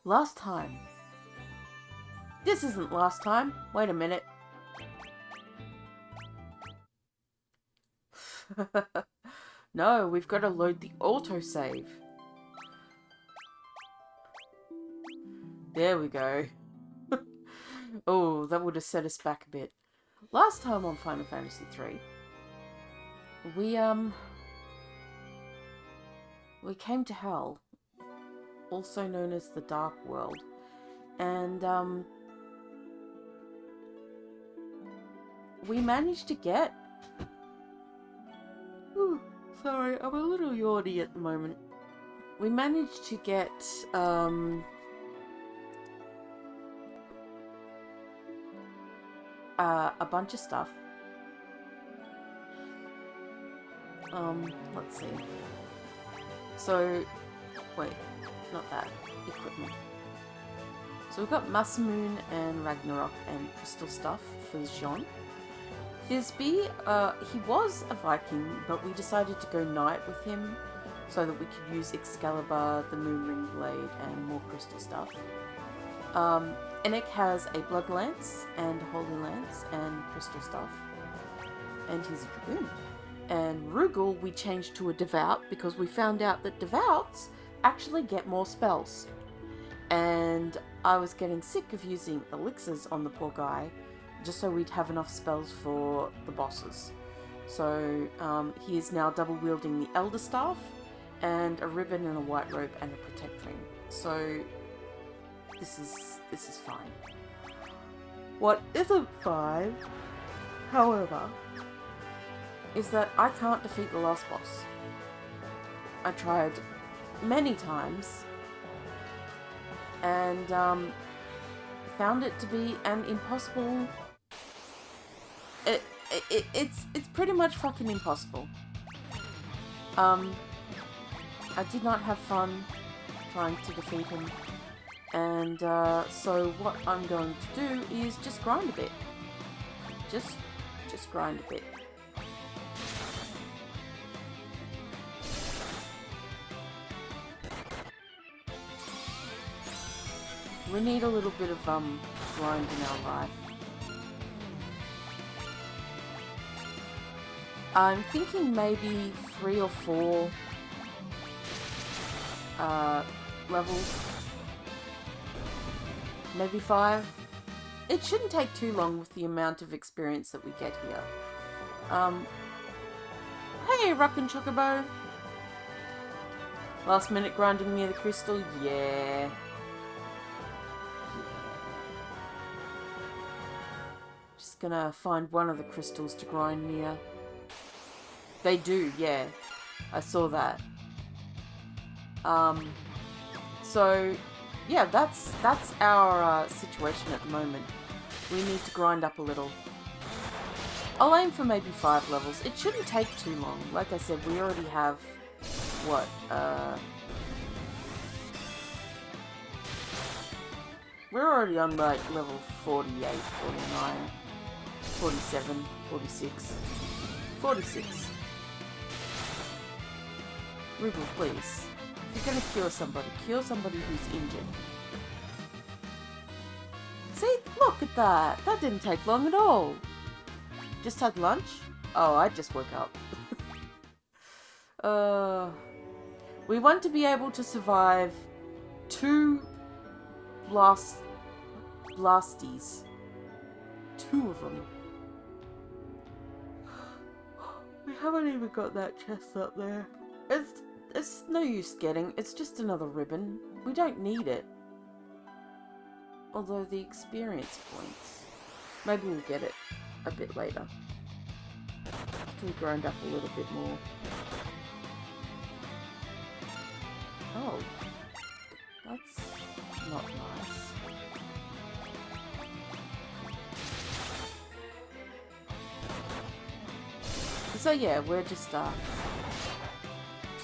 Last time. This isn't last time. Wait a minute. No, we've got to load the autosave. There we go. Oh, that would have set us back a bit. Last time on Final Fantasy III, we came to Hell, also known as the Dark World, and we managed to get... Ooh, sorry, I'm a little yawny at the moment. We managed to get a bunch of stuff. Let's see. So, wait, not that. Equipment. So we've got Masamune and Ragnarok and crystal stuff for Jean. Thisbe, he was a Viking, but we decided to go knight with him so that we could use Excalibur, the Moonring Blade, and more crystal stuff. Enoch has a Blood Lance and a Holy Lance and crystal stuff. And he's a Dragoon. And Rugal we changed to a Devout because we found out that Devouts actually get more spells. And I was getting sick of using elixirs on the poor guy just so we'd have enough spells for the bosses. So he is now double wielding the Elder Staff and a ribbon and a white robe and a protect ring. So this is fine. What isn't fine, however, is that I can't defeat the last boss. I tried many times and found it to be an impossible... It's pretty much fucking impossible. I did not have fun trying to defeat him, and so what I'm going to do is just grind a bit. Just grind a bit. We need a little bit of grind in our life. I'm thinking maybe 3 or 4 levels. Maybe 5. It shouldn't take too long with the amount of experience that we get here. Hey, Rockin' Chocobo! Last minute grinding near the crystal? Yeah. Just gonna find one of the crystals to grind near. They do, yeah. I saw that. So, yeah, that's our situation at the moment. We need to grind up a little. I'll aim for maybe 5 levels. It shouldn't take too long. Like I said, we already have, what, we're already on, like, level 48, 49, 47, 46, 46. Rugal, please. If you're gonna cure somebody who's injured. See? Look at that! That didn't take long at all. Just had lunch? Oh, I just woke up. We want to be able to survive 2 blasties. 2 of them. We haven't even got that chest up there. It's no use getting. It's just another ribbon. We don't need it. Although the experience points. Maybe we'll get it a bit later. After we grind up a little bit more. Oh. That's not nice. So yeah, we're just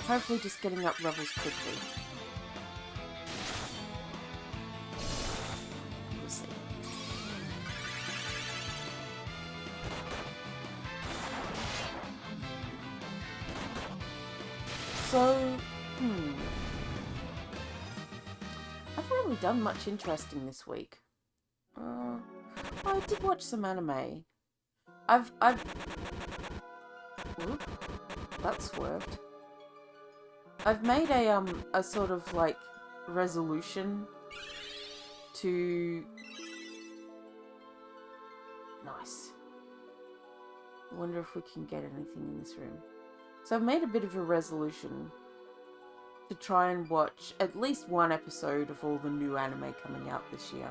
hopefully just getting up levels quickly. We'll see. So, really done much interesting this week. I did watch some anime. Oop, that swerved. I've made a sort of like resolution to... Nice. I wonder if we can get anything in this room. So I've made a bit of a resolution to try and watch at least one episode of all the new anime coming out this year.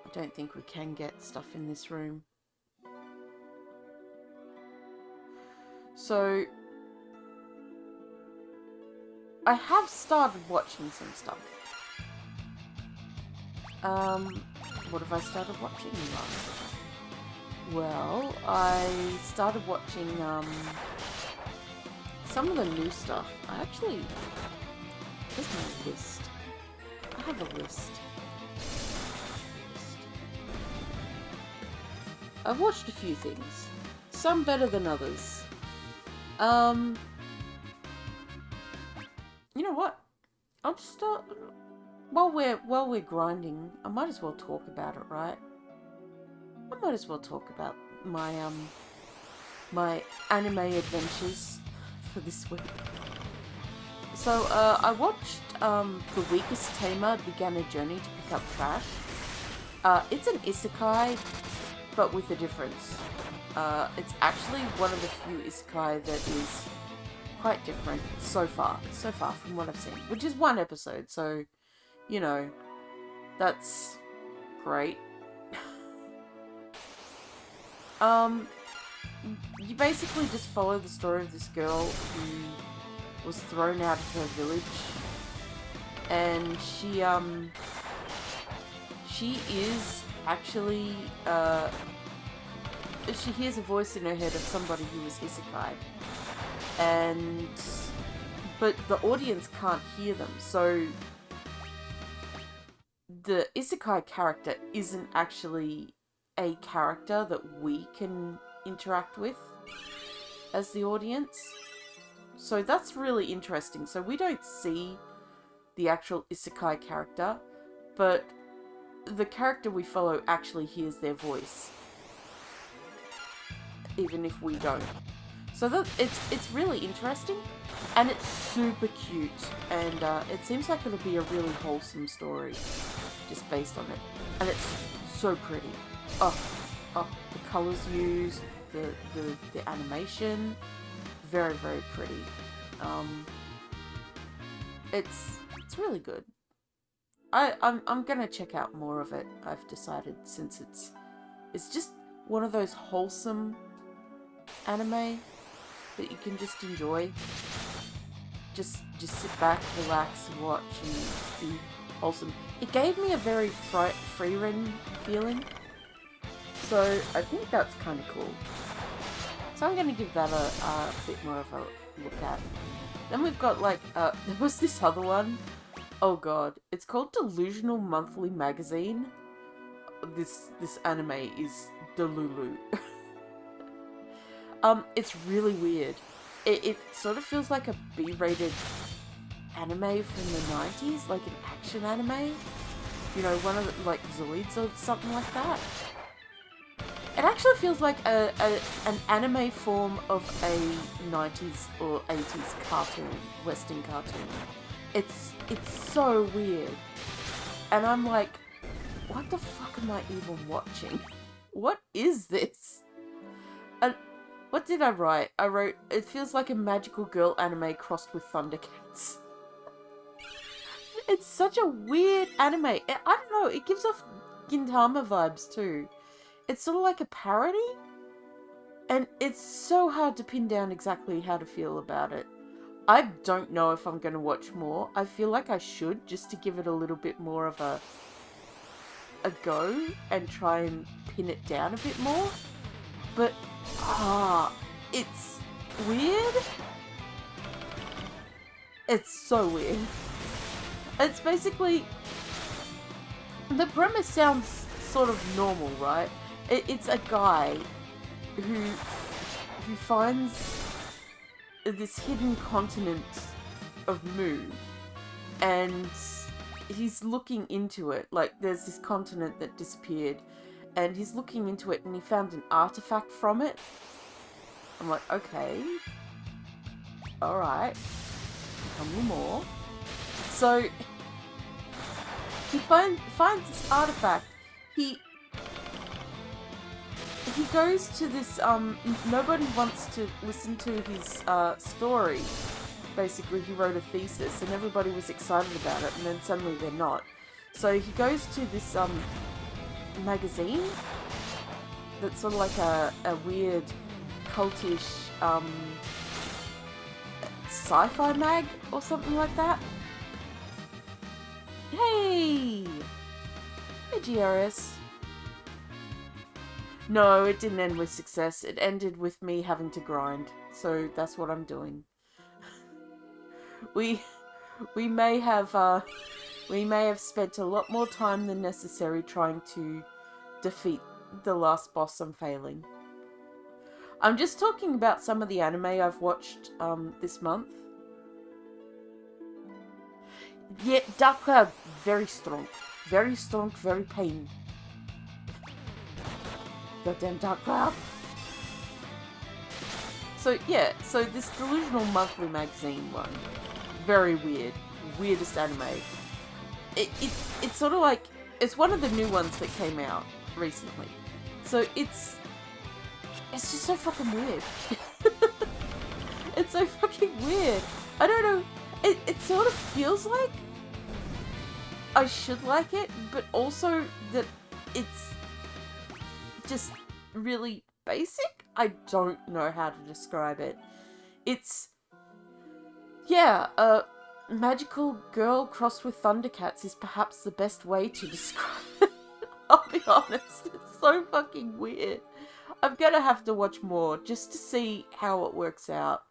I don't think we can get stuff in this room. So I have started watching some stuff. What have I started watching last? Well, I started watching some of the new stuff. Where's my list? I have a list. I've watched a few things. Some better than others. You know what? I'll just start... While we're grinding, I might as well talk about it, right? I might as well talk about my my anime adventures for this week. So I watched The Weakest Tamer Began a Journey to Pick Up Trash. It's an isekai, but with a difference. It's actually one of the few isekai that is quite different so far from what I've seen, which is one episode, so you know, that's great. You basically just follow the story of this girl who was thrown out of her village, and she is actually, she hears a voice in her head of somebody who is isekai, but the audience can't hear them, so the isekai character isn't actually a character that we can interact with as the audience. So that's really interesting. So we don't see the actual isekai character, but the character we follow actually hears their voice, even if we don't. So that it's really interesting, and it's super cute, and it seems like it'll be a really wholesome story just based on it, and it's so pretty. Oh, the colours used, the animation, very, very pretty. It's really good. I'm gonna check out more of it, I've decided, since it's just one of those wholesome anime that you can just enjoy. Just sit back, relax, and watch, and be wholesome. It gave me a very Frieren feeling, so I think that's kind of cool. So I'm going to give that a bit more of a look at. Then we've got like, there was this other one. Oh god, it's called Delusional Monthly Magazine. This anime is Delulu. It's really weird. It sort of feels like a B-rated anime from the 90s, like an action anime. You know, one of the, like, Zoids or something like that. It actually feels like an anime form of a 90s or 80s cartoon, Western cartoon. It's so weird. And I'm like, what the fuck am I even watching? What is this? And what did I write? I wrote, it feels like a magical girl anime crossed with Thundercats. It's such a weird anime. I don't know, it gives off Gintama vibes too. It's sort of like a parody, and it's so hard to pin down exactly how to feel about it. I don't know if I'm going to watch more. I feel like I should, just to give it a little bit more of a go and try and pin it down a bit more. But, it's weird. It's so weird. It's basically, the premise sounds sort of normal, right? It's a guy who finds this hidden continent of Mu, and he's looking into it. Like, there's this continent that disappeared, and he's looking into it, and he found an artifact from it. I'm like, okay, alright, tell me more. So, he finds this artifact. He goes to this, nobody wants to listen to his, story. Basically, he wrote a thesis, and everybody was excited about it, and then suddenly they're not. So he goes to this, magazine that's sort of like a weird, cultish, sci-fi mag, or something like that. Hey! Hey, GRS. No, it didn't end with success. It ended with me having to grind. So that's what I'm doing. We may have spent a lot more time than necessary trying to defeat the last boss I'm failing. I'm just talking about some of the anime I've watched this month. Yeah, Dark Cloud, very strong. Very strong, very pain. Goddamn Dark Cloud. So yeah, so this Delusional Monthly magazine one, very weird. Weirdest anime. It's sort of like, it's one of the new ones that came out recently. So it's just so fucking weird. It's so fucking weird. I don't know. It sort of feels like I should like it, but also that it's just really basic. I don't know how to describe it. It's, yeah, a magical girl crossed with Thundercats is perhaps the best way to describe it. I'll be honest, it's so fucking weird. I'm gonna have to watch more just to see how it works out.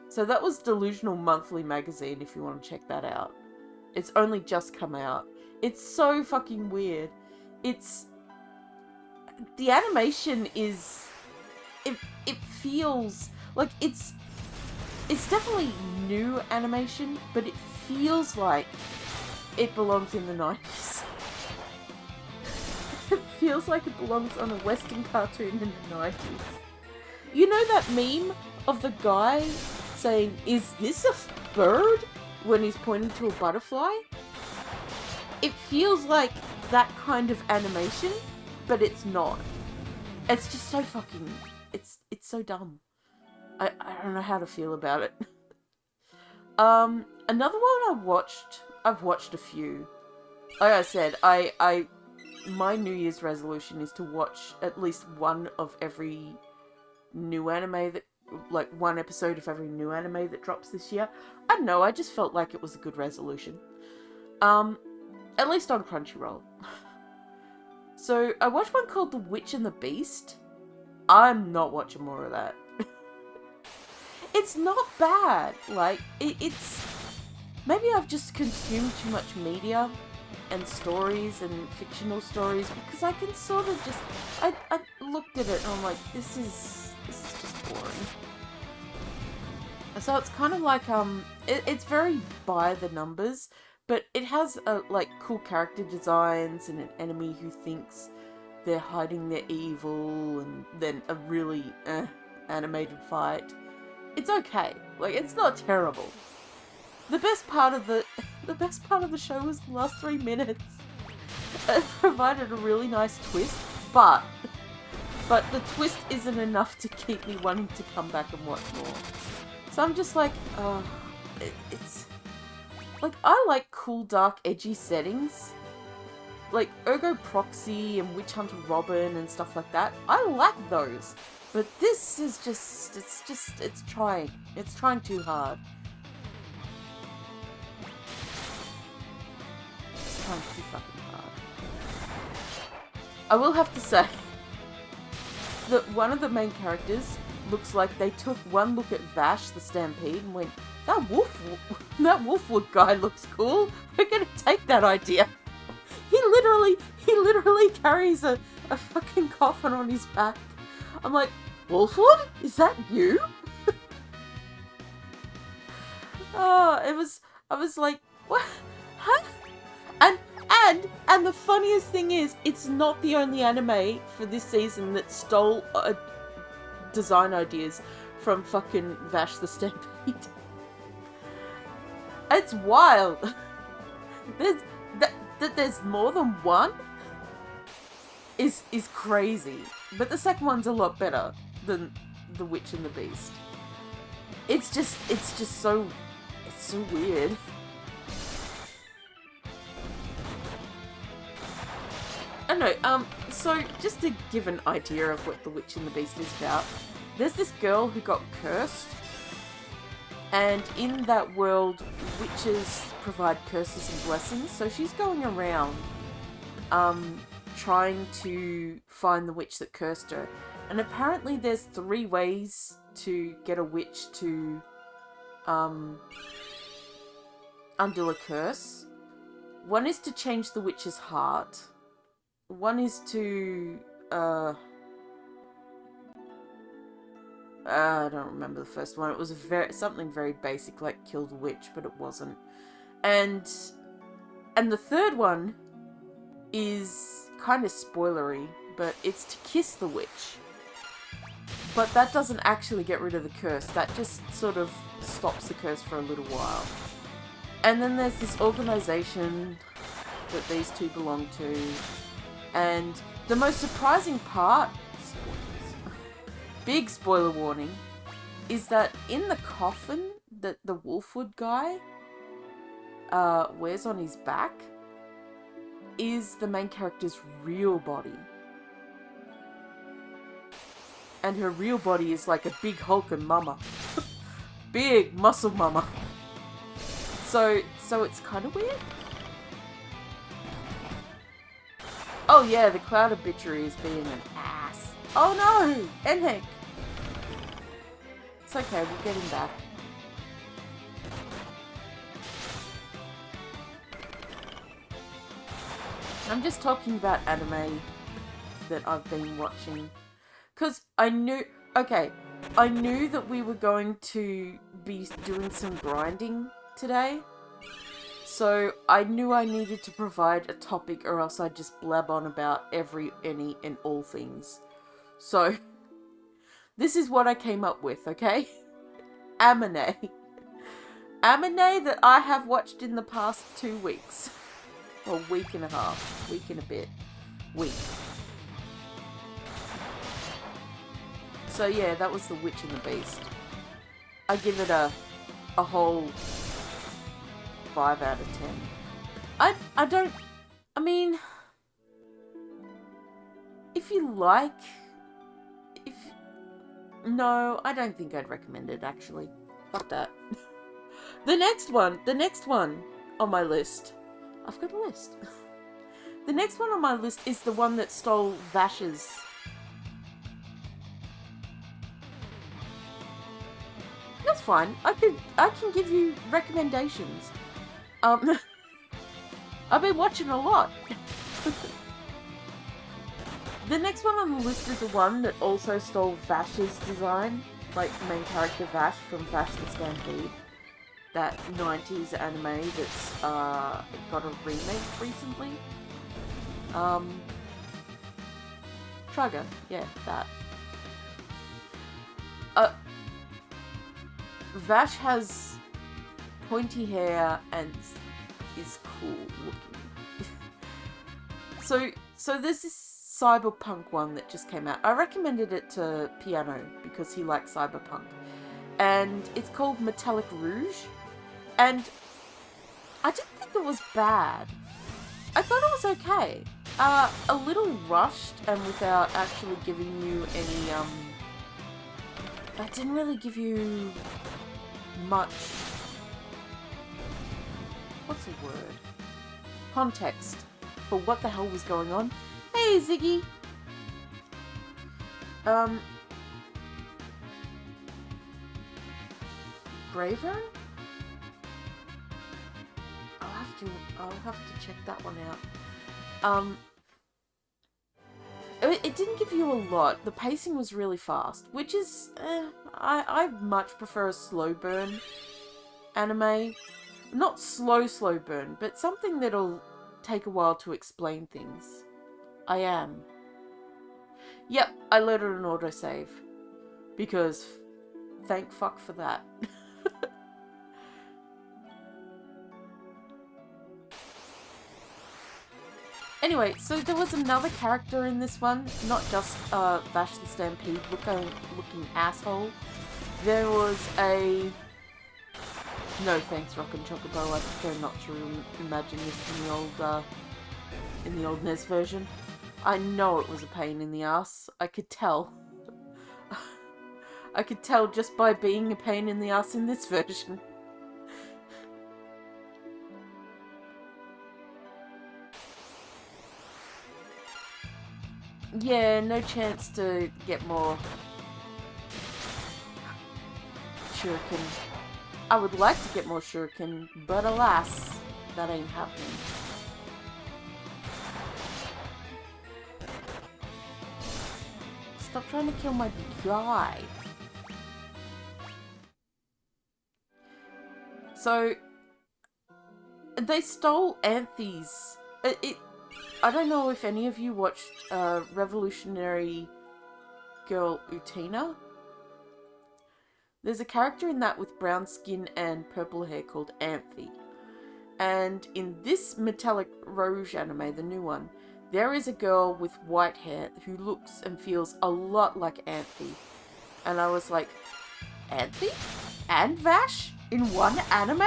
So that was Delusional Monthly magazine, if you want to check that out. It's only just come out. It's so fucking weird. The animation is, it feels like it's definitely new animation, but it feels like it belongs in the 90s. It feels like it belongs on a Western cartoon in the 90s. You know that meme of the guy saying, "Is this a bird?" when he's pointing to a butterfly? It feels like that kind of animation, but it's not. It's just so fucking, it's so dumb. I don't know how to feel about it. Another one I've watched a few. Like I said, my New Year's resolution is to watch at least one of every new anime that, like one episode of every new anime that drops this year. I don't know, I just felt like it was a good resolution. At least on Crunchyroll. So, I watched one called The Witch and the Beast. I'm not watching more of that. It's not bad. Like, it's... Maybe I've just consumed too much media and stories and fictional stories, because I can sort of just... I looked at it and I'm like, this is just boring. So it's kind of like, it's very by the numbers, but it has, like, cool character designs and an enemy who thinks they're hiding their evil, and then a really, animated fight. It's okay. Like, it's not terrible. The best part of the show was the last 3 minutes. It provided a really nice twist, but the twist isn't enough to keep me wanting to come back and watch more. So I'm just like, it's... Like, I like cool, dark, edgy settings. Like, Ergo Proxy and Witch Hunter Robin and stuff like that. I like those. But this is just, it's trying. It's trying too hard. It's trying too fucking hard. I will have to say that one of the main characters looks like they took one look at Vash the Stampede and went, that Wolfwood guy looks cool. We're gonna take that idea. He literally carries a fucking coffin on his back. I'm like, Wolfwood? Is that you? Oh, I was like, what? Huh? And and the funniest thing is, it's not the only anime for this season that stole design ideas from fucking Vash the Stampede. It's wild. There's more than one is crazy. But the second one's a lot better than The Witch and the Beast. It's so weird. I know, so just to give an idea of what The Witch and the Beast is about, there's this girl who got cursed, and in that world, witches provide curses and blessings, so she's going around, trying to find the witch that cursed her. And apparently there's 3 ways to get a witch to, undo a curse. One is to change the witch's heart. One is to, I don't remember the first one. It was something very basic, like kill the witch, but it wasn't. And the third one is kind of spoilery, but it's to kiss the witch. But that doesn't actually get rid of the curse. That just sort of stops the curse for a little while. And then there's this organization that these two belong to. And the most surprising part, spoilers, big spoiler warning, is that in the coffin that the Wolfwood guy wears on his back is the main character's real body. And her real body is like a big hulking mama. Big muscle mama. So it's kind of weird. Oh yeah, the Cloud Obituary is being an ass. Oh no! Enhek! It's okay, we'll get him back. I'm just talking about anime that I've been watching. Because I knew that we were going to be doing some grinding today. So I knew I needed to provide a topic, or else I'd just blab on about any and all things. So this is what I came up with, okay? Anime. Anime that I have watched in the past 2 weeks. Or week and a half. Week and a bit. Week. So yeah, that was The Witch and the Beast. I give it a whole 5 out of 10. I mean, no, I don't think I'd recommend it, actually. Fuck that. The next one on my list. I've got a list. The next one on my list is the one that stole Vash's. That's fine. I can give you recommendations. I've been watching a lot. The next one on the list is the one that also stole Vash's design, like the main character Vash from Vash the Stampede. That 90s anime that's got a remake recently. Trigger, yeah, that. Vash has pointy hair and is cool looking. So there's this cyberpunk one that just came out. I recommended it to Piano because he likes cyberpunk. And it's called Metallic Rouge. And I didn't think it was bad. I thought it was okay. A little rushed and without actually giving you any, that didn't really give you much, what's the word? Context for what the hell was going on. Hey, Ziggy! Braver? I'll have to check that one out. It didn't give you a lot. The pacing was really fast, which is, I much prefer a slow burn anime. Not slow burn, but something that'll take a while to explain things. I am. Yep, I loaded an autosave. Because thank fuck for that. Anyway, so there was another character in this one, not just Vash the Stampede looking asshole. There was a... No thanks, Rockin' Chocobo, I prefer not to imagine this in the old NES version. I know it was a pain in the ass, I could tell. I could tell just by being a pain in the ass in this version. Yeah, no chance to get more shuriken. I would like to get more shuriken, but alas, that ain't happening. Stop trying to kill my guy. So, they stole Anthe's... I don't know if any of you watched Revolutionary Girl Utena. There's a character in that with brown skin and purple hair called Anthe. And in this Metallic Rouge anime, the new one, there is a girl with white hair who looks and feels a lot like Anthe. And I was like, Anthe? And Vash? In one anime?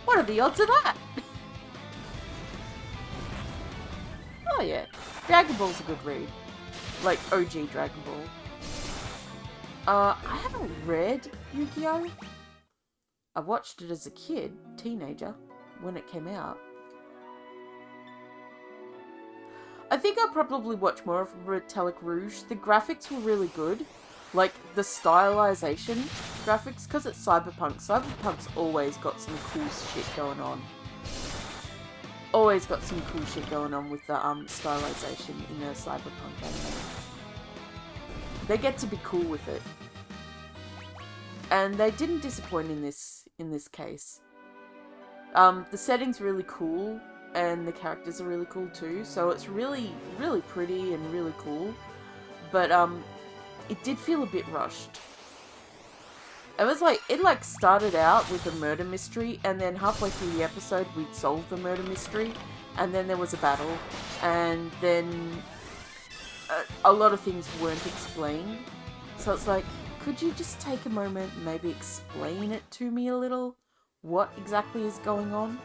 What are the odds of that? Oh yeah, Dragon Ball's a good read. Like, OG Dragon Ball. I haven't read Yu-Gi-Oh! I watched it as a kid, teenager, when it came out. I think I'll probably watch more of Metallic Rouge. The graphics were really good. Like, the stylization graphics, because it's Cyberpunk. Cyberpunk's always got some cool shit going on. Always got some cool shit going on with the stylization in their Cyberpunk anime. They get to be cool with it. And they didn't disappoint in this case. The setting's really cool, and the characters are really cool too, so it's really, really pretty and really cool. But it did feel a bit rushed. It started out with a murder mystery, and then halfway through the episode we'd solved the murder mystery, and then there was a battle, and then a lot of things weren't explained. So it's like, could you just take a moment and maybe explain it to me a little? What exactly is going on?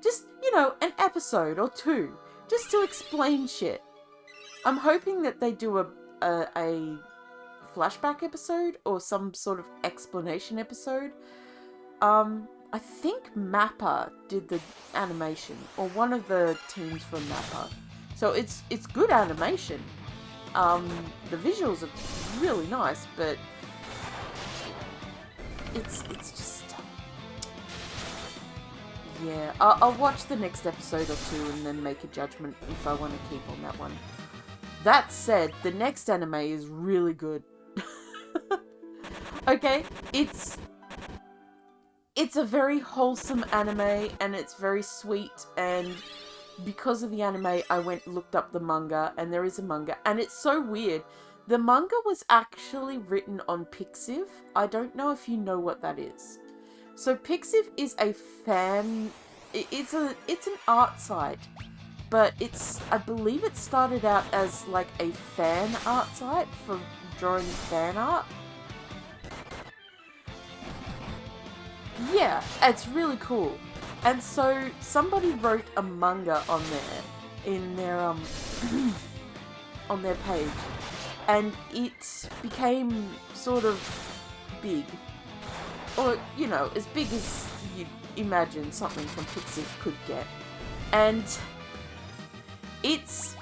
Just, you know, an episode or two, just to explain shit. I'm hoping that they do a flashback episode or some sort of explanation episode. I think Mappa did the animation, or one of the teams from Mappa. So it's good animation. The visuals are really nice, but it's just... Yeah, I'll watch the next episode or two and then make a judgment if I want to keep on that one. That said, the next anime is really good. Okay, it's a very wholesome anime, and it's very sweet, and because of the anime, I went and looked up the manga, and there is a manga, and it's so weird. The manga was actually written on Pixiv. I don't know if you know what that is. So Pixiv is a fan... It's an art site, but I believe it started out as like a fan art site for drawing fan art. Yeah, it's really cool. And so somebody wrote a manga on there, in their on their page, and it became sort of big, or you know, as big as you'd imagine something from Pixiv could get. And it's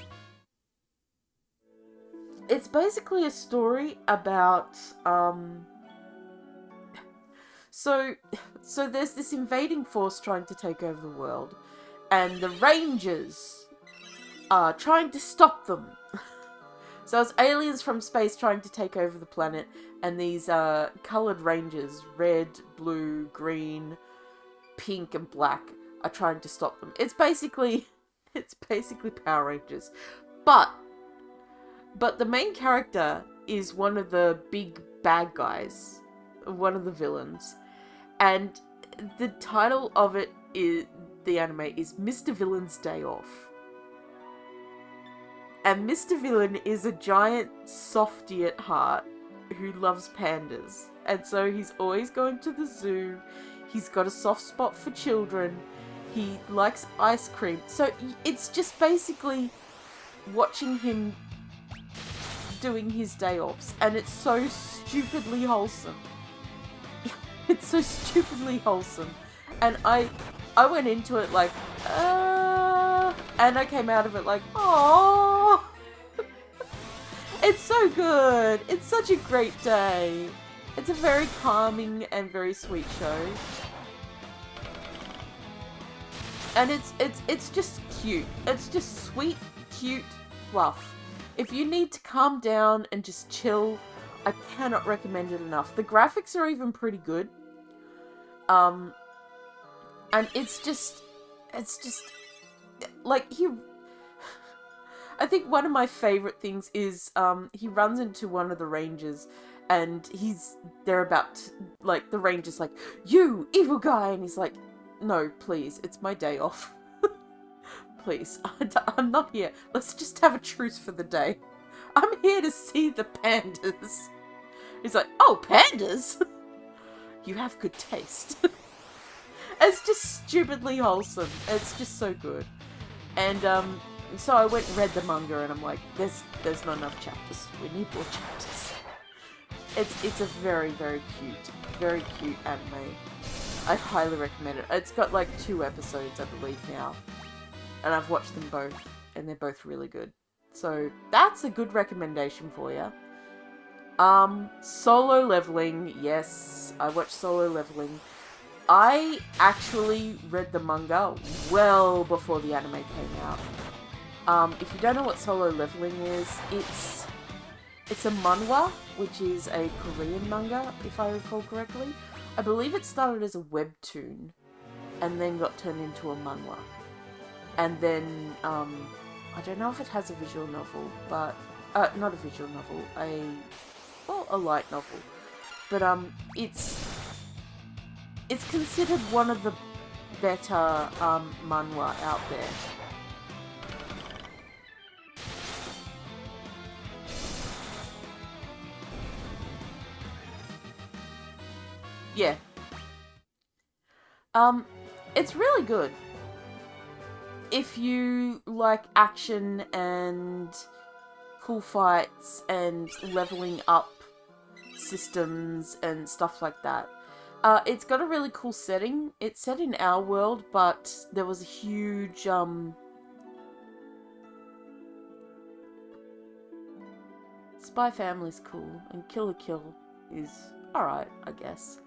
basically a story about So there's this invading force trying to take over the world, and the Rangers are trying to stop them. So it's aliens from space trying to take over the planet, and these coloured Rangers, red, blue, green, pink, and black, are trying to stop them. It's basically Power Rangers. But the main character is one of the big bad guys, one of the villains. And the title of it is, the anime is Mr. Villain's Day Off. And Mr. Villain is a giant softy at heart who loves pandas. And so he's always going to the zoo. He's got a soft spot for children. He likes ice cream. So it's just basically watching him doing his day offs. And it's so stupidly wholesome. It's so stupidly wholesome. And I went into it like, and I came out of it like, oh, it's so good. It's such a great day. It's a very calming and very sweet show. And it's just cute. It's just sweet, cute fluff. If you need to calm down and just chill, I cannot recommend it enough. The graphics are even pretty good. And it's just like I think one of my favorite things is he runs into one of the rangers and they're about to, like, the ranger's like, "You evil guy," and he's like, "No, please, it's my day off. Please, I'm not here. Let's just have a truce for the day. I'm here to see the pandas." He's like, "Oh, pandas? You have good taste." It's just stupidly wholesome. It's just so good. And so I went and read the manga, and I'm like, there's not enough chapters. We need more chapters. It's a very, very cute anime. I highly recommend it. It's got like 2 episodes, I believe, now. And I've watched them both, and they're both really good. So that's a good recommendation for you. Solo Leveling. Yes, I watched Solo Leveling. I actually read the manga well before the anime came out. If you don't know what Solo Leveling is, it's a manhwa, which is a Korean manga, if I recall correctly. I believe it started as a webtoon, and then got turned into a manhwa. And then, I don't know if it has a visual novel, but, not a visual novel, a light novel. But, it's considered one of the better, manhwa out there. Yeah. It's really good. If you like action and cool fights and leveling up systems and stuff like that. It's got a really cool setting. It's set in our world, but there was a huge, Spy Family's cool, and Kill la Kill is alright, I guess.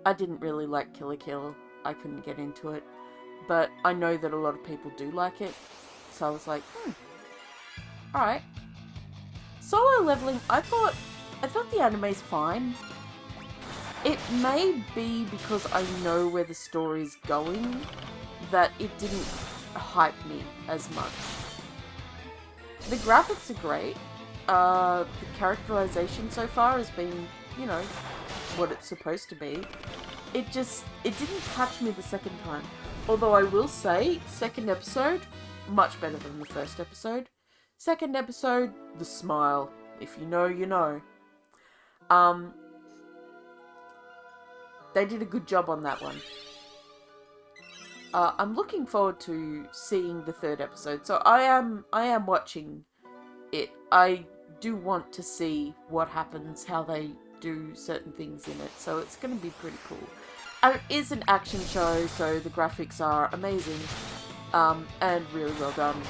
I didn't really like Kill la Kill. I couldn't get into it. But I know that a lot of people do like it. So I was like, alright. Solo Leveling, I thought the anime's fine. It may be because I know where the story's going that it didn't hype me as much. The graphics are great. The characterization so far has been, you know, what it's supposed to be. It didn't catch me the second time. Although I will say, second episode, much better than the first episode. Second episode, the smile. If you know, you know. They did a good job on that one. I'm looking forward to seeing the third episode. So I am watching it. I do want to see what happens, how they do certain things in it. So it's going to be pretty cool. And it is an action show, so the graphics are amazing. And really well done.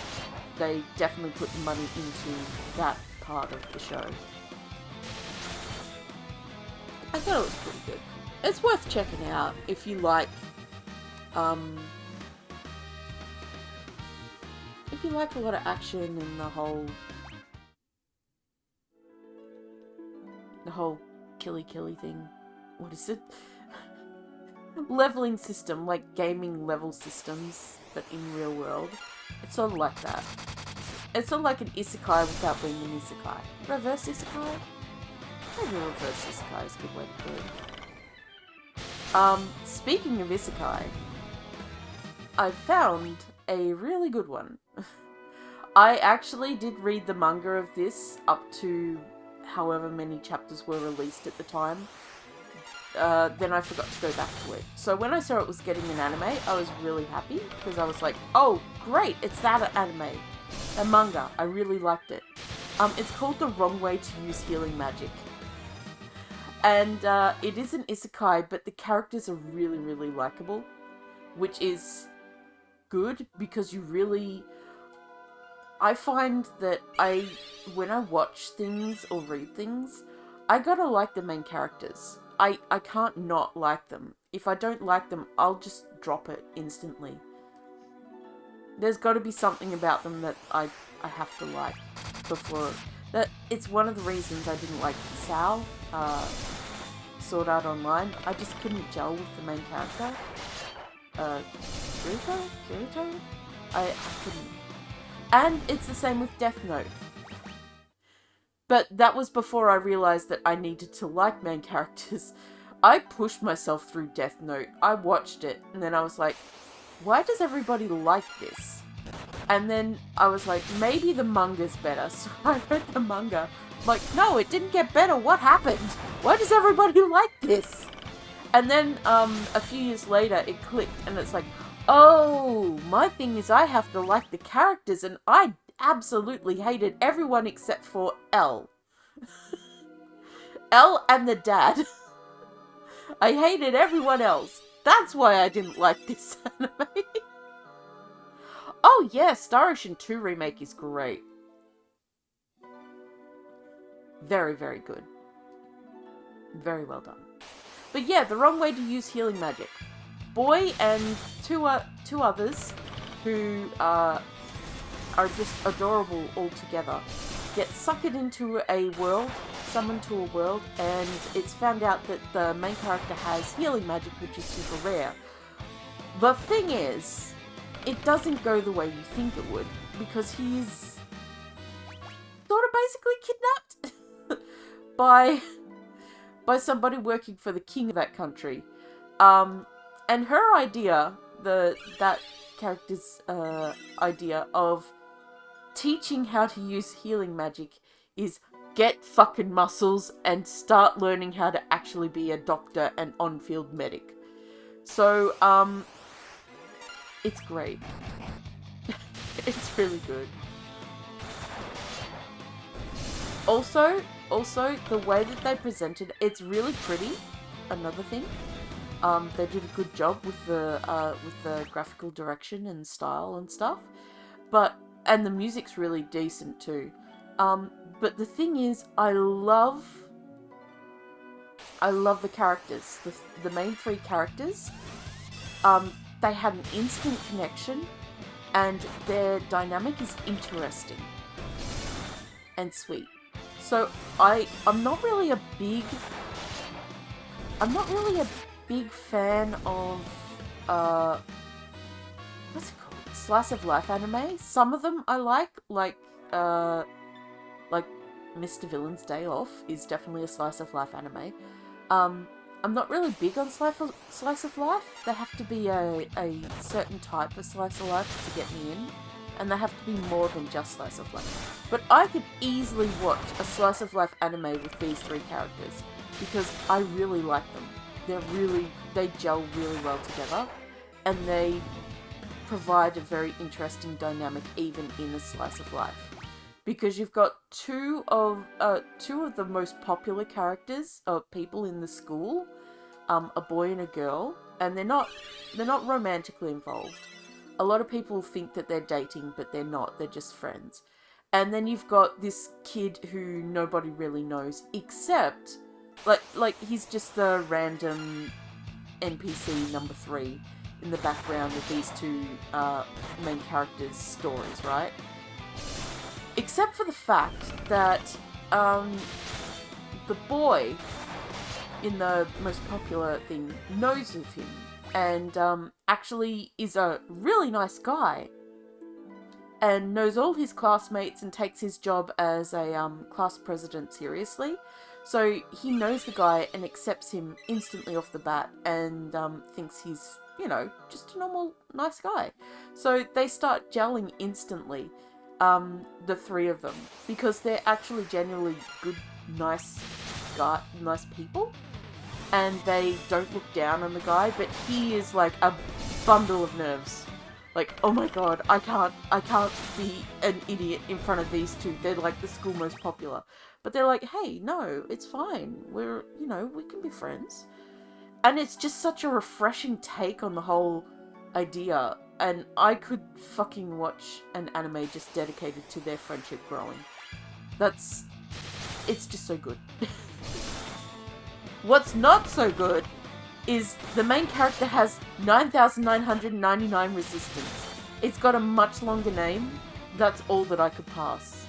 They definitely put the money into that part of the show. I thought it was pretty good. It's worth checking out if you like, a lot of action and the whole killy thing. What is it? leveling system, like gaming level systems, but in real world. It's sort of like that. It's sort of like an isekai without being an isekai. Reverse isekai? Maybe reverse isekai is a good way to put it. Speaking of isekai, I found a really good one. I actually did read the manga of this up to however many chapters were released at the time. Then I forgot to go back to it. So when I saw it was getting an anime, I was really happy because I was like, oh, great, it's that anime. A manga. I really liked it. It's called The Wrong Way to Use Healing Magic. And it is an isekai, but the characters are really, really likable, which is good because you really... I find that when I watch things or read things, I gotta like the main characters. I can't not like them. If I don't like them, I'll just drop it instantly. There's got to be something about them that I have to like before... That it's one of the reasons I didn't like Sao, Sword Art Online. I just couldn't gel with the main character. Kirito? I couldn't. And it's the same with Death Note. But that was before I realised that I needed to like main characters. I pushed myself through Death Note. I watched it, and then I was like, why does everybody like this? And then I was like, maybe the manga's better. So I read the manga. I'm like, no, it didn't get better. What happened? Why does everybody like this? And then a few years later, it clicked, and it's like, oh, my thing is I have to like the characters, and I absolutely hated everyone except for L. L and the dad. I hated everyone else. That's why I didn't like this anime. Oh yeah, Star Ocean 2 remake is great. Very, very good. Very well done. But yeah, The Wrong Way to Use Healing Magic. Boy and two others who are just adorable altogether get suckered into a world, summoned to a world, and it's found out that the main character has healing magic, which is super rare. The thing is, it doesn't go the way you think it would, because he's sort of basically kidnapped by somebody working for the king of that country. And her idea, that character's idea of teaching how to use healing magic is get fucking muscles and start learning how to actually be a doctor and on-field medic. So, it's great. It's really good. Also, the way that they presented, it's really pretty. Another thing. They did a good job with the graphical direction and style and stuff. And the music's really decent too. But the thing is, I love the characters. The main three characters. They had an instant connection, and their dynamic is interesting and sweet. So I'm not really a big fan of what's it called? Slice of life anime. Some of them I like Mr. Villain's Day Off is definitely a slice of life anime. I'm not really big on slice of life. They have to be a certain type of slice of life to get me in, and they have to be more than just slice of life. But I could easily watch a slice of life anime with these three characters because I really like them. They gel really well together, and they provide a very interesting dynamic even in a slice of life. Because you've got two of the most popular characters of people in the school, a boy and a girl, and they're not romantically involved. A lot of people think that they're dating, but they're not. They're just friends. And then you've got this kid who nobody really knows, except like he's just the random NPC number 3 in the background of these two main characters' stories, right? Except for the fact that the boy in the most popular thing knows of him and actually is a really nice guy and knows all his classmates and takes his job as a class president seriously. So he knows the guy and accepts him instantly off the bat and thinks he's, you know, just a normal, nice guy. So they start gelling instantly, the three of them, because they're actually genuinely good, nice people. And they don't look down on the guy, but he is like a bundle of nerves. Like, oh my god, I can't be an idiot in front of these two. They're like the school most popular. But they're like, hey, no, it's fine. We're, you know, we can be friends. And it's just such a refreshing take on the whole idea. And I could fucking watch an anime just dedicated to their friendship growing. It's just so good. What's not so good is the main character has 9,999 resistance. It's got a much longer name. That's all that I could pass.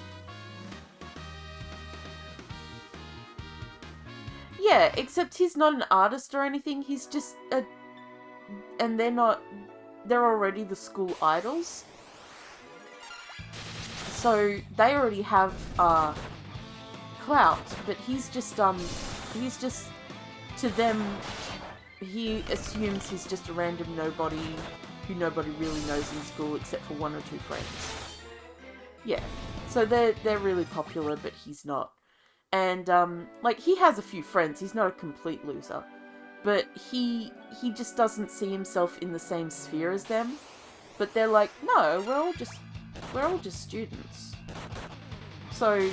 Yeah, except he's not an artist or anything. He's just a... And they're already the school idols. So they already have clout, but he's just to them, he assumes he's just a random nobody who nobody really knows in school except for one or two friends. Yeah, so they're really popular, but he's not. And like, he has a few friends. He's not a complete loser, but he just doesn't see himself in the same sphere as them. But they're like, no, we're all just students. So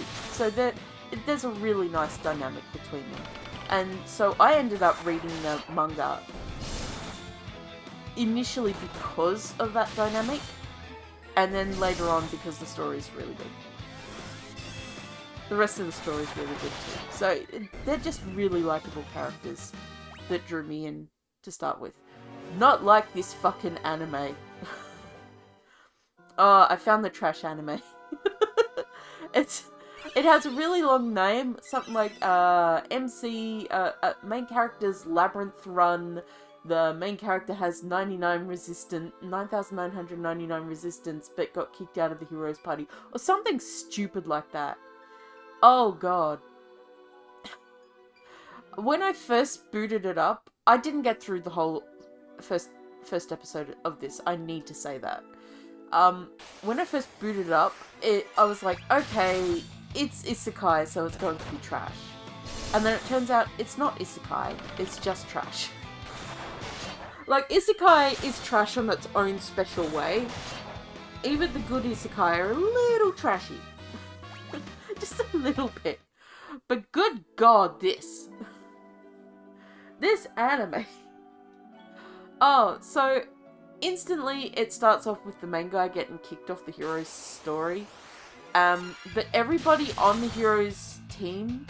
there's a really nice dynamic between them. And so I ended up reading the manga initially because of that dynamic, and then later on because the story is really good. The rest of the story is really good too. So they're just really likable characters that drew me in to start with. Not like this fucking anime. Oh, I found the trash anime. It has a really long name, something like MC, main character's Labyrinth Run. The main character has 9,999 resistance, but got kicked out of the hero's party. Or something stupid like that. Oh god. When I first booted it up, I didn't get through the whole first episode of this. I need to say that. When I first booted it up, I was like, okay, it's isekai, so it's going to be trash. And then it turns out it's not isekai, it's just trash. Like, isekai is trash on its own special way. Even the good isekai are a little trashy. Just a little bit. But good god, this anime. Oh, so instantly it starts off with the main guy getting kicked off the hero's story. But everybody on the hero's team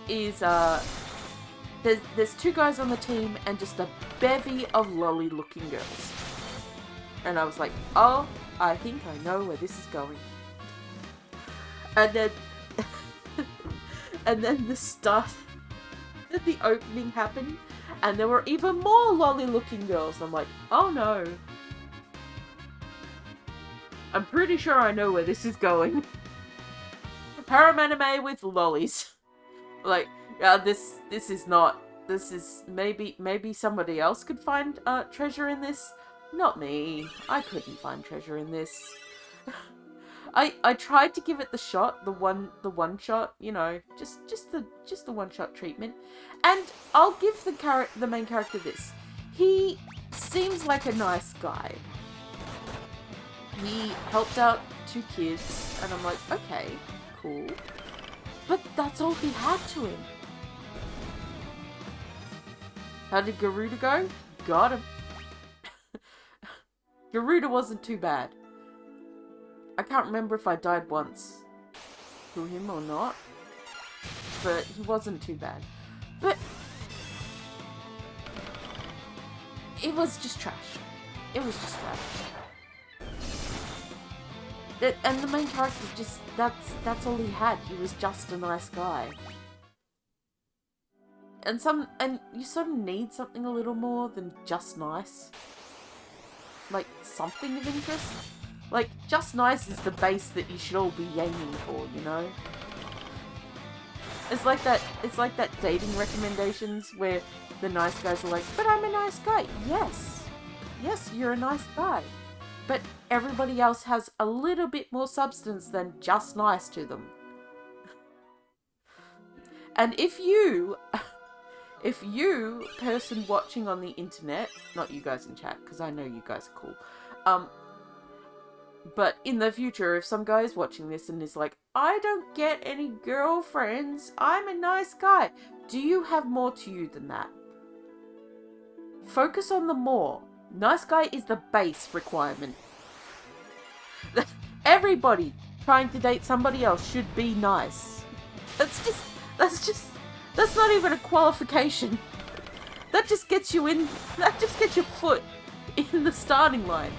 is, there's two guys on the team and just a bevy of lolly looking girls. And I was like, oh, I think I know where this is going. And then, and then the opening happened, and there were even more lolly looking girls. I'm like, oh no. I'm pretty sure I know where this is going. Harem anime with lollies. Like, this is not. This is maybe somebody else could find treasure in this. Not me. I couldn't find treasure in this. I tried to give it the shot, the one shot, you know, just the one shot treatment, and I'll give the main character this. He seems like a nice guy. He helped out two kids, and I'm like, okay, cool. But that's all he had to him. How did Garuda go? Got him. Garuda wasn't too bad. I can't remember if I died once to him or not, but he wasn't too bad. But it was just trash. It was just trash. And the main character that's all he had. He was just a nice guy. And you sort of need something a little more than just nice. Like, something of interest. Like, just nice is the base that you should all be aiming for, you know? It's like that dating recommendations where the nice guys are like, but I'm a nice guy. Yes. Yes, you're a nice guy. But everybody else has a little bit more substance than just nice to them. And if you, person watching on the internet, not you guys in chat, because I know you guys are cool, but in the future, if some guy is watching this and is like, I don't get any girlfriends, I'm a nice guy, do you have more to you than that? Focus on the more. Nice guy is the base requirement. Everybody trying to date somebody else should be nice. That's not even a qualification. That just gets you in, that just gets your foot in the starting line.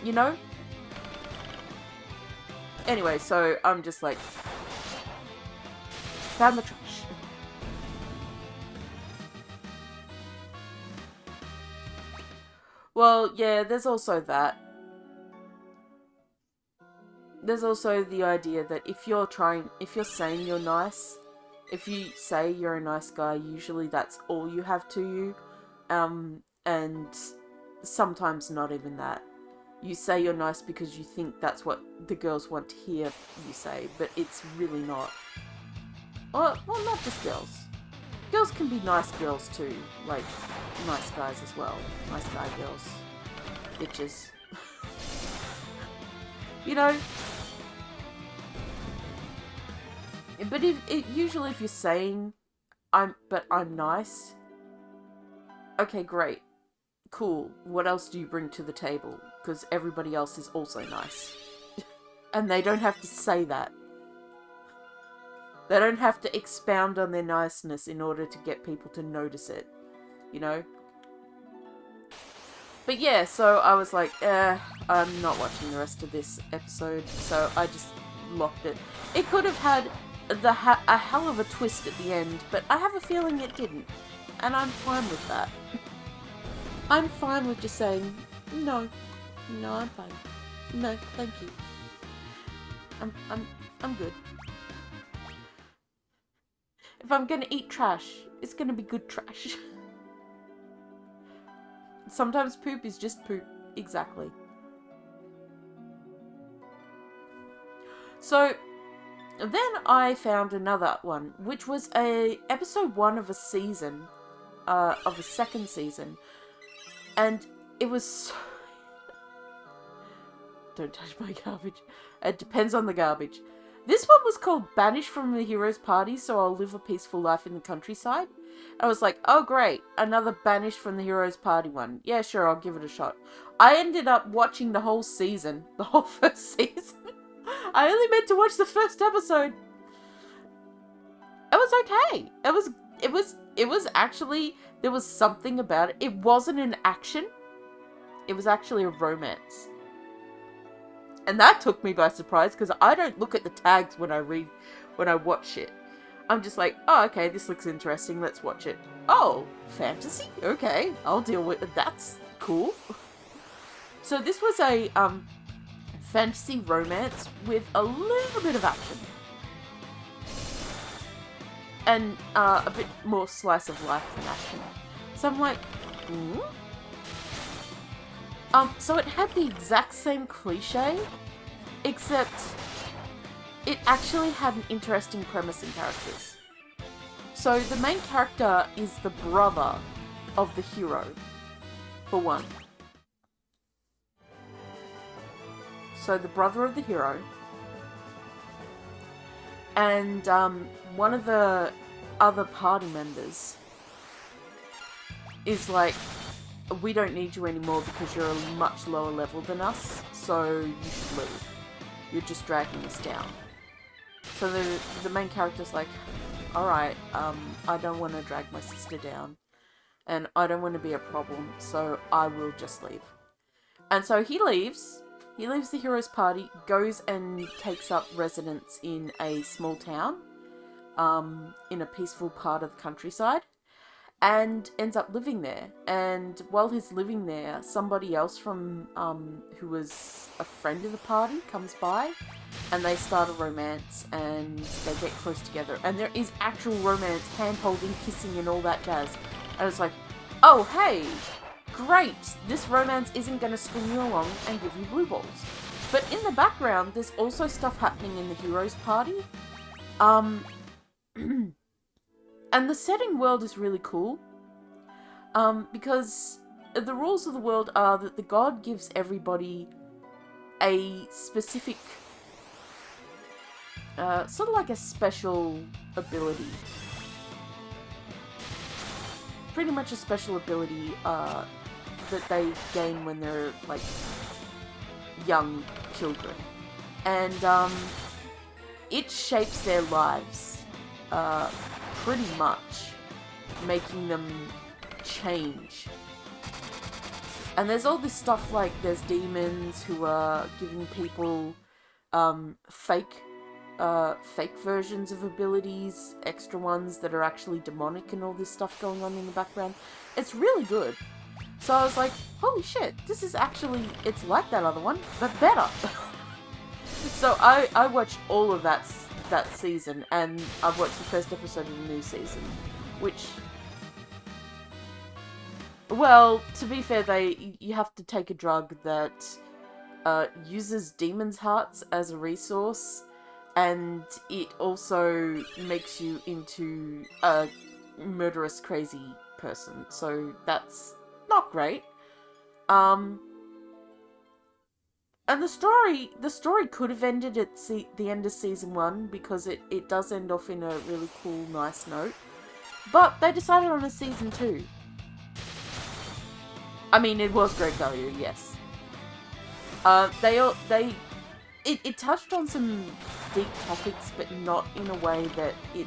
You know? Anyway, so I'm just like, found the trash. Well, yeah, there's also that. There's also the idea that if you're saying you're nice, if you say you're a nice guy, usually that's all you have to you. And sometimes not even that. You say you're nice because you think that's what the girls want to hear you say, but it's really not. Well, not just girls. Girls can be nice girls too, like nice guys as well. Nice guy girls. Bitches. You know? But usually if you're saying, I'm nice, okay, great. Cool. What else do you bring to the table? Because everybody else is also nice. And they don't have to say that. They don't have to expound on their niceness in order to get people to notice it. You know? But yeah, so I was like, I'm not watching the rest of this episode. So I just locked it. It could have had a hell of a twist at the end, but I have a feeling it didn't. And I'm fine with that. I'm fine with just saying, no, I'm fine. No, thank you. I'm good. If I'm gonna eat trash, it's gonna be good trash. Sometimes poop is just poop. Exactly. So, then I found another one, which was episode 1 of a season, of a second season. And it was so... Don't touch my garbage. It depends on the garbage. This one was called Banished from the Hero's Party, So I'll Live a Peaceful Life in the Countryside. I was like, oh great, another Banished from the Hero's Party one. Yeah, sure, I'll give it a shot. I ended up watching the whole season. The whole first season. I only meant to watch the first episode. It was okay. It was actually, there was something about it. It wasn't an action. It was actually a romance. And that took me by surprise because I don't look at the tags when I watch it. I'm just like, oh, okay, this looks interesting. Let's watch it. Oh, fantasy? Okay, I'll deal with it. That's cool. So this was a fantasy romance with a little bit of action. And a bit more slice of life than action. So I'm like, so it had the exact same cliche, except it actually had an interesting premise and characters. So the main character is the brother of the hero, for one. So the brother of the hero. And one of the other party members is like, we don't need you anymore because you're a much lower level than us, so you should leave. You're just dragging us down. So the main character's like, alright, I don't want to drag my sister down, and I don't want to be a problem, so I will just leave. And so he leaves, He leaves the heroes' party, goes and takes up residence in a small town, in a peaceful part of the countryside, and ends up living there. And while he's living there, somebody else from who was a friend of the party comes by, and they start a romance, and they get close together. And there is actual romance, hand-holding, kissing, and all that jazz. And it's like, oh hey, great! This romance isn't going to string you along and give you blue balls. But in the background, there's also stuff happening in the heroes' party. And the setting world is really cool, because the rules of the world are that the god gives everybody a specific, sort of like a special ability. Pretty much a special ability that they gain when they're, like, young children. And it shapes their lives. Pretty much, making them change. And there's all this stuff like there's demons who are giving people fake versions of abilities, extra ones that are actually demonic, and all this stuff going on in the background. It's really good. So I was like, holy shit, this is actually, it's like that other one, but better. So I watched all of that season, and I've watched the first episode of the new season, which, well, to be fair, you have to take a drug that uses demons' hearts as a resource, and it also makes you into a murderous, crazy person, so that's not great. And the story could have ended at the end of season 1, because it does end off in a really cool, nice note. But they decided on a season 2. I mean, it was great value, yes. It touched on some deep topics, but not in a way that it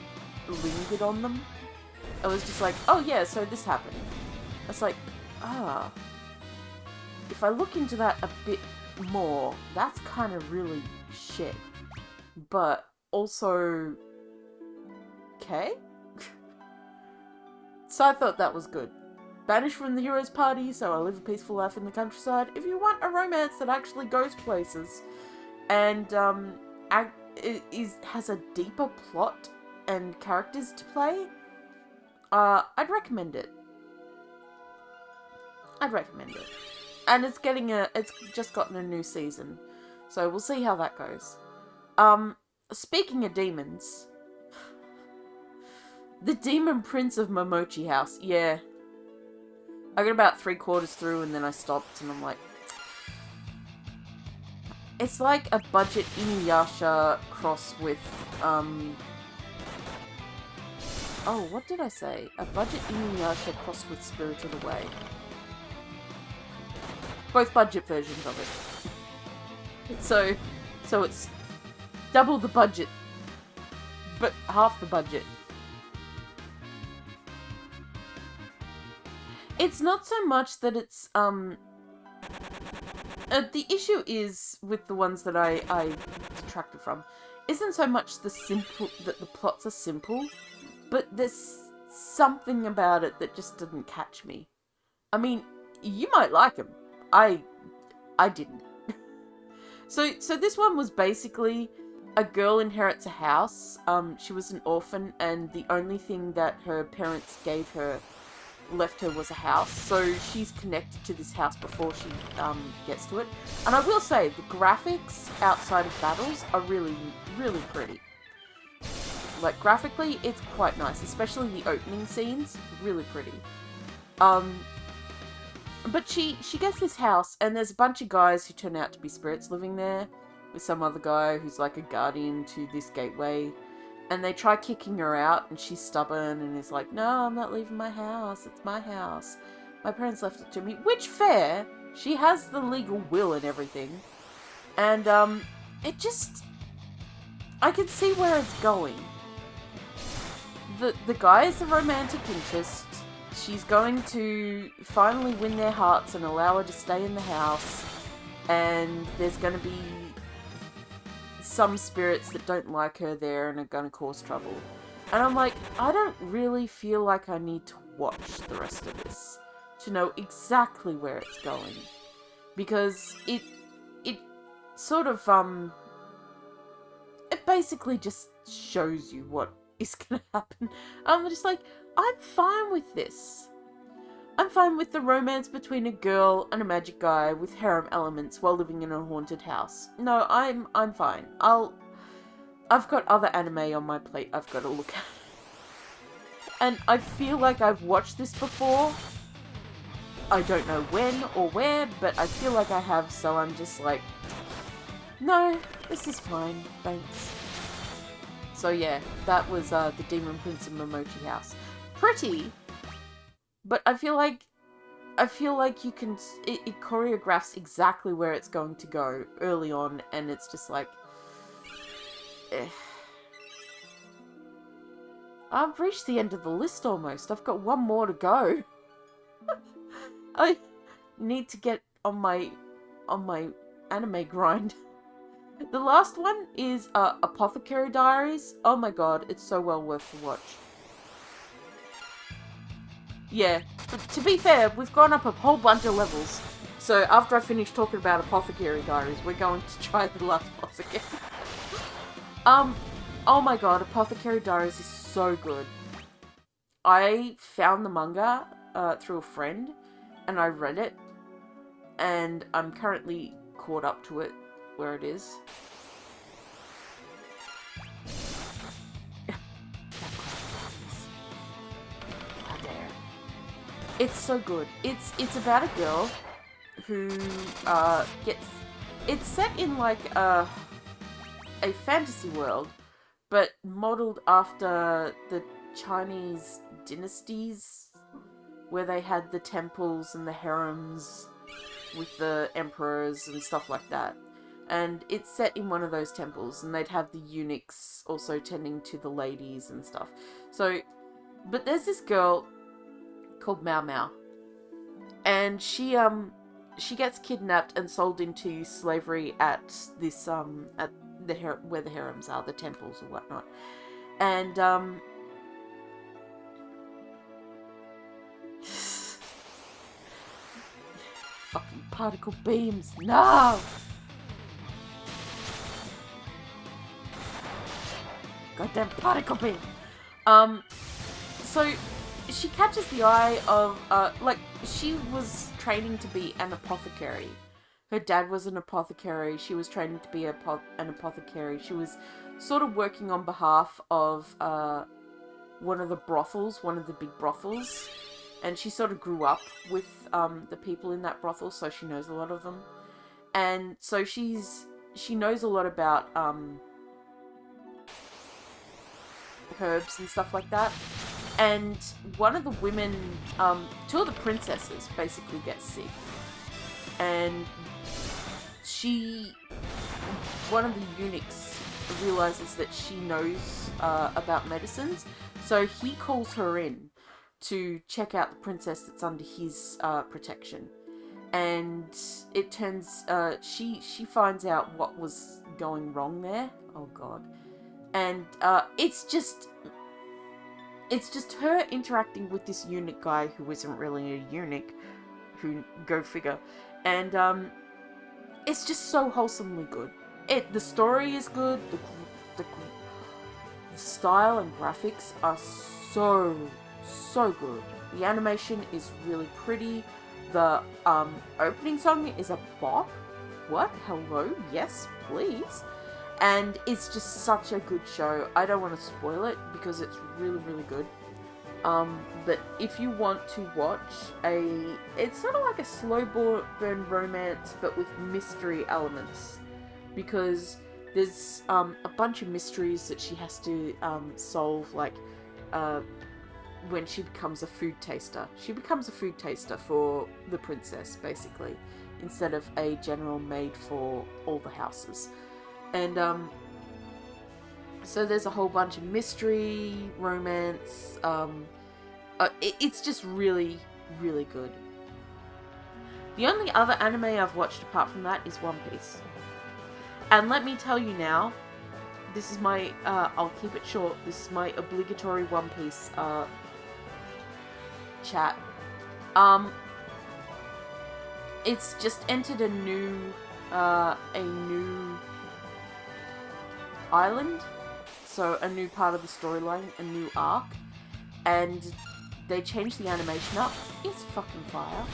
lingered on them. It was just like, oh yeah, so this happened. It's like, if I look into that a bit more, that's kind of really shit. But also, okay? So I thought that was good. Banished from the hero's party, so I live a peaceful life in the countryside. If you want a romance that actually goes places, and has a deeper plot and characters to play, I'd recommend it. And it's just gotten a new season, so we'll see how that goes. Speaking of demons, the Demon Prince of Momochi House, yeah. I got about 3/4 through, and then I stopped, and I'm like, it's like a budget Inuyasha cross with, oh, what did I say? A budget Inuyasha cross with Spirited Away. Both budget versions of it. So it's double the budget, but half the budget. It's not so much that it's, the issue is with the ones that I detracted from, isn't so much that the plots are simple, but there's something about it that just didn't catch me. I mean, you might like them. I didn't. So this one was basically a girl inherits a house. She was an orphan, and the only thing that her parents left her was a house. So she's connected to this house before she gets to it. And I will say, the graphics outside of battles are really, really pretty. Like, graphically, it's quite nice, especially the opening scenes, really pretty. But she gets this house, and there's a bunch of guys who turn out to be spirits living there, with some other guy who's like a guardian to this gateway. And they try kicking her out, and she's stubborn, and is like, no, I'm not leaving my house, it's my house. My parents left it to me. Which, fair, she has the legal will and everything. And, it just, I can see where it's going. The guy is the romantic interest. She's going to finally win their hearts and allow her to stay in the house. and there's going to be some spirits that don't like her there and are going to cause trouble. And I'm like, I don't really feel like I need to watch the rest of this to know exactly where it's going. Because it sort of, it basically just shows you what is going to happen. I'm just like, I'm fine with this. I'm fine with the romance between a girl and a magic guy with harem elements while living in a haunted house. No, I'm fine. I've got other anime on my plate I've got to look at. And I feel like I've watched this before. I don't know when or where, but I feel like I have, so I'm just like, no, this is fine, thanks. So yeah, that was the Demon Prince of Momochi House. Pretty, but I feel like you can, it choreographs exactly where it's going to go early on, and it's just like, eh. I've reached the end of the list almost. I've got one more to go. I need to get on my anime grind. The last one is Apothecary Diaries. Oh my god, it's so well worth the watch. Yeah, but to be fair, we've gone up a whole bunch of levels. So after I finish talking about Apothecary Diaries, we're going to try the last boss again. Oh my god, Apothecary Diaries is so good. I found the manga through a friend, and I read it, and I'm currently caught up to it where it is. How dare. It's so good. It's about a girl who gets... It's set in like a fantasy world, but modeled after the Chinese dynasties where they had the temples and the harems with the emperors and stuff like that. And it's set in one of those temples, and they'd have the eunuchs also tending to the ladies and stuff. So, but there's this girl called Mao Mao, and she gets kidnapped and sold into slavery at this at the where the harems are, the temples or whatnot. And fucking particle beams, no! Goddamn particle beam. So she catches the eye of like, she was training to be an apothecary. Her dad was an apothecary. She was training to be an apothecary. She was sort of working on behalf of one of the brothels, one of the big brothels. And she sort of grew up with the people in that brothel, so she knows a lot of them. And so she knows a lot about herbs and stuff like that. And one of the women, two of the princesses basically get sick. And one of the eunuchs realizes that she knows about medicines. So he calls her in to check out the princess that's under his protection. And it turns, she finds out what was going wrong there. Oh god. And it's just her interacting with this eunuch guy who isn't really a eunuch, who, go figure. And it's just so wholesomely good. The story is good, the style and graphics are so good. The animation is really pretty. The opening song is a bop. What? Hello? Yes, please. And it's just such a good show. I don't want to spoil it because it's really, really good. But if you want to watch it's sort of like a slow burn romance, but with mystery elements. Because there's a bunch of mysteries that she has to solve, like when she becomes a food taster. She becomes a food taster for the princess, basically, instead of a general maid for all the houses. And so there's a whole bunch of mystery, romance. It's just really, really good. The only other anime I've watched apart from that is One Piece. And let me tell you now, this is my, I'll keep it short, this is my obligatory One Piece, chat. It's just entered a new island. So, a new part of the storyline, a new arc. And they changed the animation up. It's fucking fire.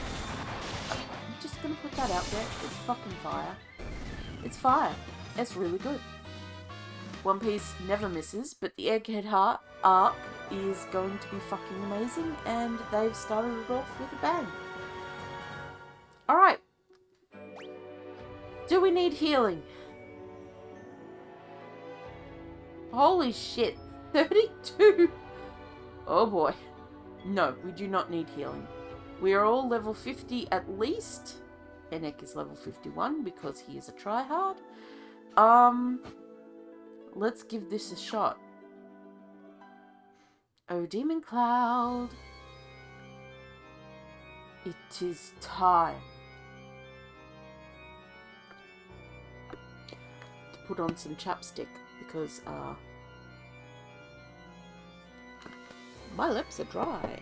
I'm just gonna put that out there. It's fucking fire. It's fire. It's really good. One Piece never misses, but the Egghead Heart arc is going to be fucking amazing, and they've started it off with a bang. Alright. Do we need healing? Holy shit. 32! Oh boy. No, we do not need healing. We are all level 50 at least. Enek is level 51 because he is a tryhard. Let's give this a shot. Oh, Demon Cloud. It is time. To put on some chapstick because, my lips are dry.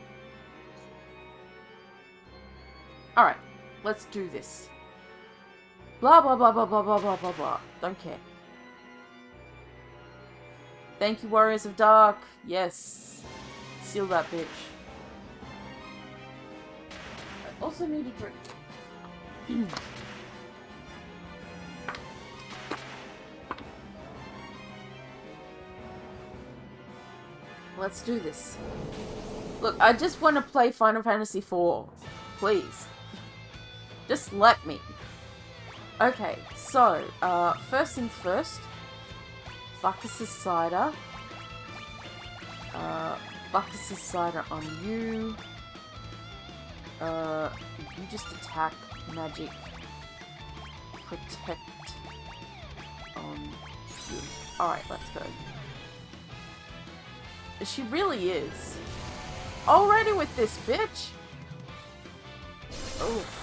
Alright, let's do this. Blah, blah, blah, blah, blah, blah, blah, blah, blah. Don't care. Thank you, Warriors of Dark. Yes. Seal that bitch. I also need a drink. Let's do this. Look, I just want to play Final Fantasy IV. Please. Just let me. Okay, so, first things first. Bacchus's Cider. Bacchus's Cider on you. You just attack, magic, protect on you. Alright, let's go. She really is. Already with this bitch? Oof.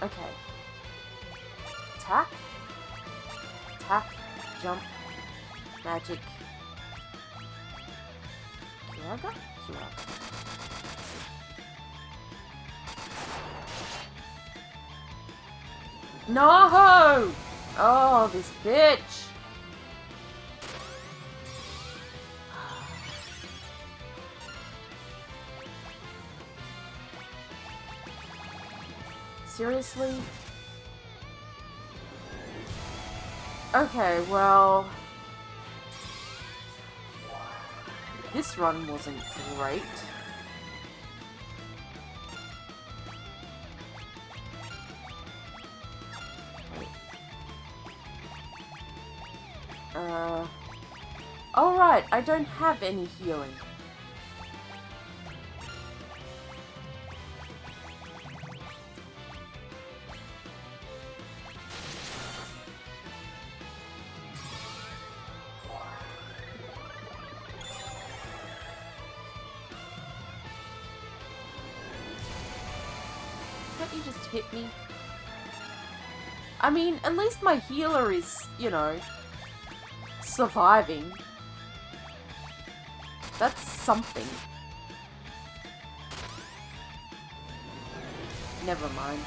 Okay. Attack. Attack. Jump. Magic. Kiraga? Kiraga. No! Oh, this bitch. Seriously? Okay, well... This run wasn't great. Alright, I don't have any healing. Can't you just hit me? I mean, at least my healer is, you know, surviving. That's something. Never mind.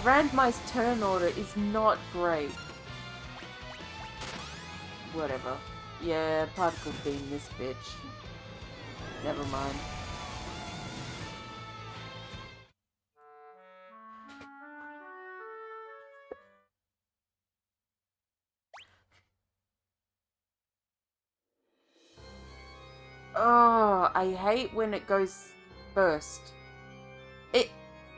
Randomized turn order is not great. Whatever. Yeah, particle beam this bitch. Never mind. Oh, I hate when it goes first.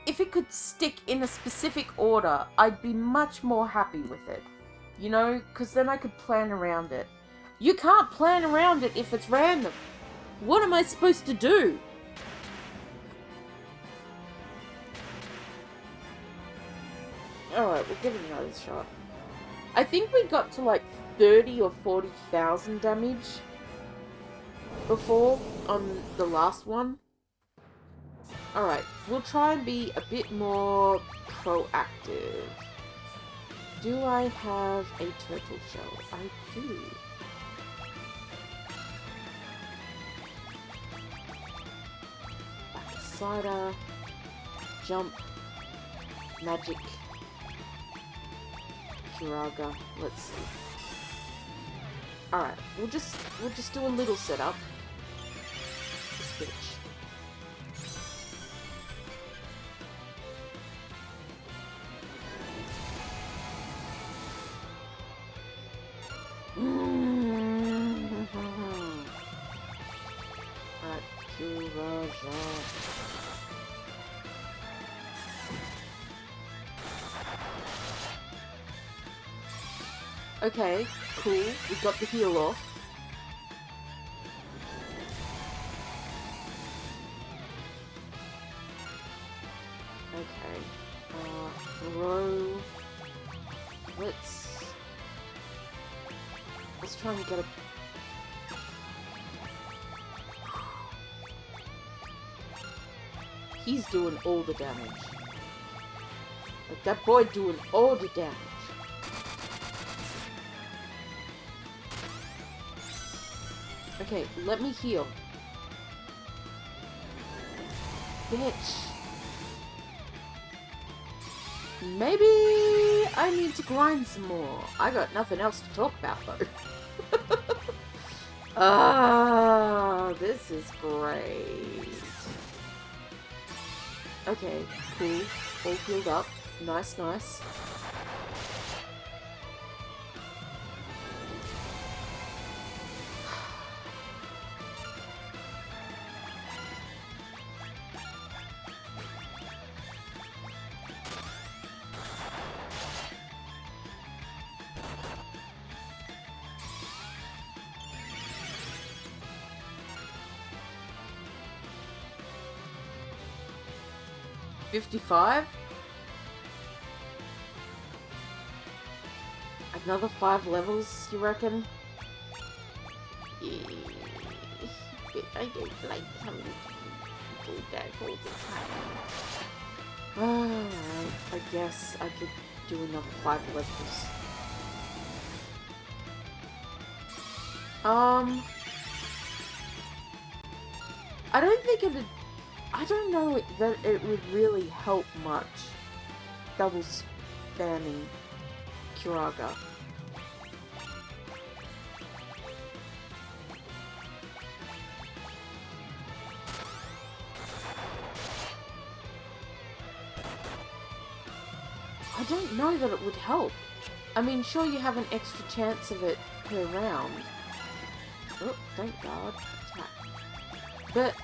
If it could stick in a specific order, I'd be much more happy with it. You know, because then I could plan around it. You can't plan around it if it's random. What am I supposed to do? Alright, we'll give it another shot. I think we got to like 30 or 40,000 damage before on the last one. Alright, we'll try and be a bit more proactive. Do I have a turtle shell? I do. Cider, jump, magic, Curaga. Let's see. Alright, we'll just do a little setup. This bitch. Alright, Curaga. Okay, cool. We got the heal off. Okay. Throw. Let's try and get a... He's doing all the damage. Like, that boy doing all the damage. Okay, let me heal. Bitch. Maybe I need to grind some more. I got nothing else to talk about, though. Ah, this is great. Okay, cool. All healed up. Nice, nice. $55? Another 5 levels, you reckon? Yeah. I don't like having to do that all the time. Alright, I guess I could do another 5 levels. I don't think it'd... I don't know that it would really help much double spamming Curaga. I don't know that it would help. I mean, sure, you have an extra chance of it per round. Oh, thank God. Attack. But...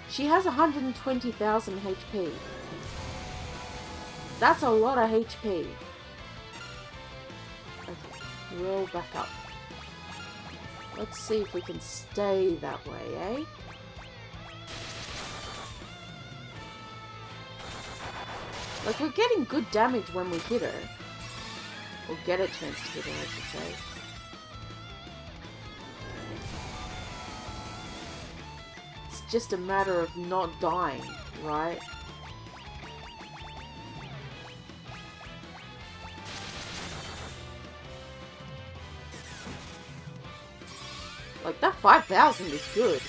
she has 120,000 HP. That's a lot of HP. Okay, we'll back up. Let's see if we can stay that way, eh? Like, we're getting good damage when we hit her. Or get a chance to hit her, I should say. It's just a matter of not dying, right? Like, that 5,000 is good.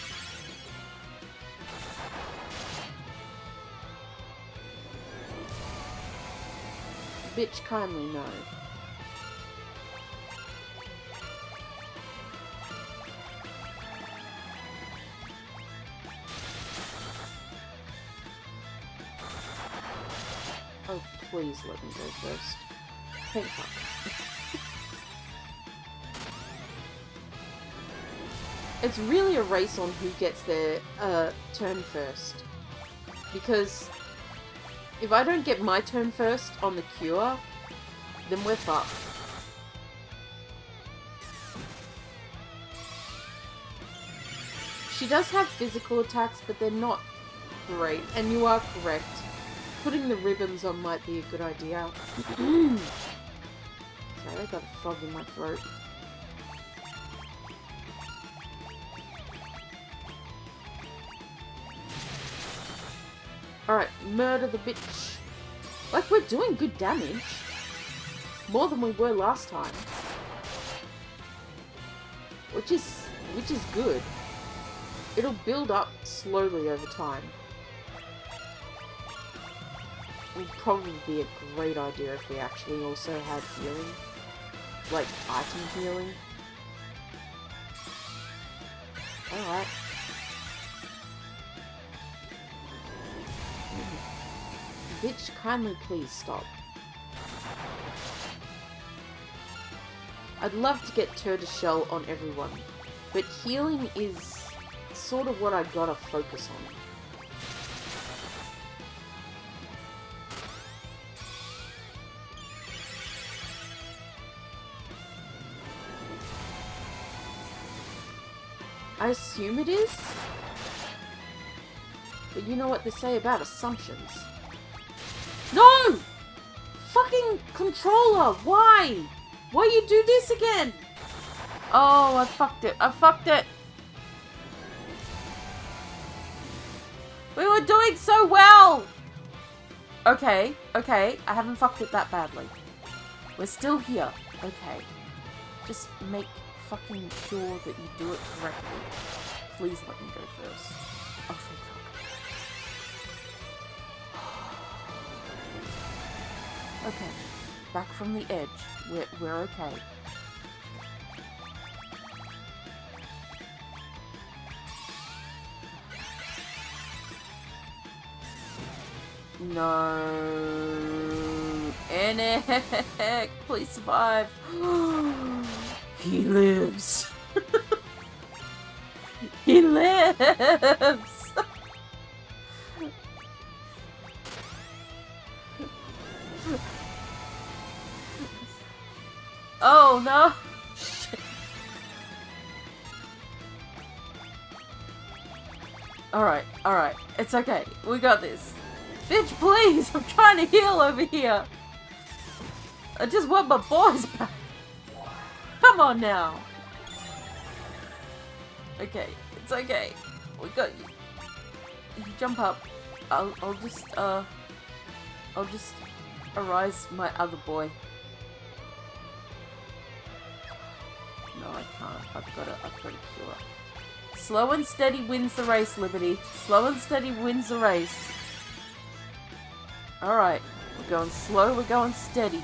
Bitch, kindly no. Oh, please let me go first. Thank God. It's really a race on who gets their turn first. Because if I don't get my turn first on the cure, then we're fucked. She does have physical attacks, but they're not great. And you are correct. Putting the ribbons on might be a good idea. Sorry, I got a frog in my throat. Alright, murder the bitch. Like, we're doing good damage. More than we were last time. Which is good. It'll build up slowly over time. Would probably be a great idea if we actually also had healing. Like, item healing. Alright. Bitch, kindly please stop. I'd love to get Turtleshell on everyone, but healing is sort of what I gotta focus on. I assume it is, but you know what they say about assumptions. No! Fucking controller! Why? Why you do this again? Oh, I fucked it. I fucked it. We were doing so well! Okay, okay. I haven't fucked it that badly. We're still here. Okay. Just make fucking sure that you do it correctly. Please let me go first. Oh, thank fuck. Okay. Back from the edge. We're okay. No. Enoch, please survive. He lives. He lives. Oh no. Shit. Alright, alright. It's okay. We got this. Bitch, please! I'm trying to heal over here! I just want my boys back! Come on now! Okay, it's okay. We got you. You jump up. I'll just arise my other boy. No, I can't. I've got to cure. Slow and steady wins the race, Liberty. Slow and steady wins the race. Alright. We're going slow, we're going steady.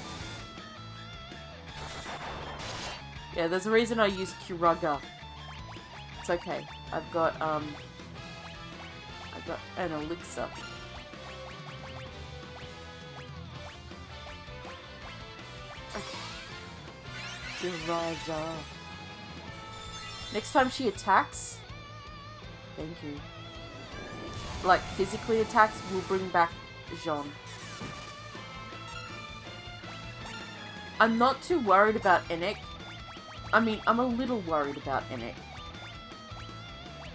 Yeah, there's a reason I use Curaga. It's okay. I've got an elixir. Okay. Curaga. Next time she attacks, thank you. Like, physically attacks, we'll bring back Jean. I'm not too worried about Enoch. I mean, I'm a little worried about Enoch.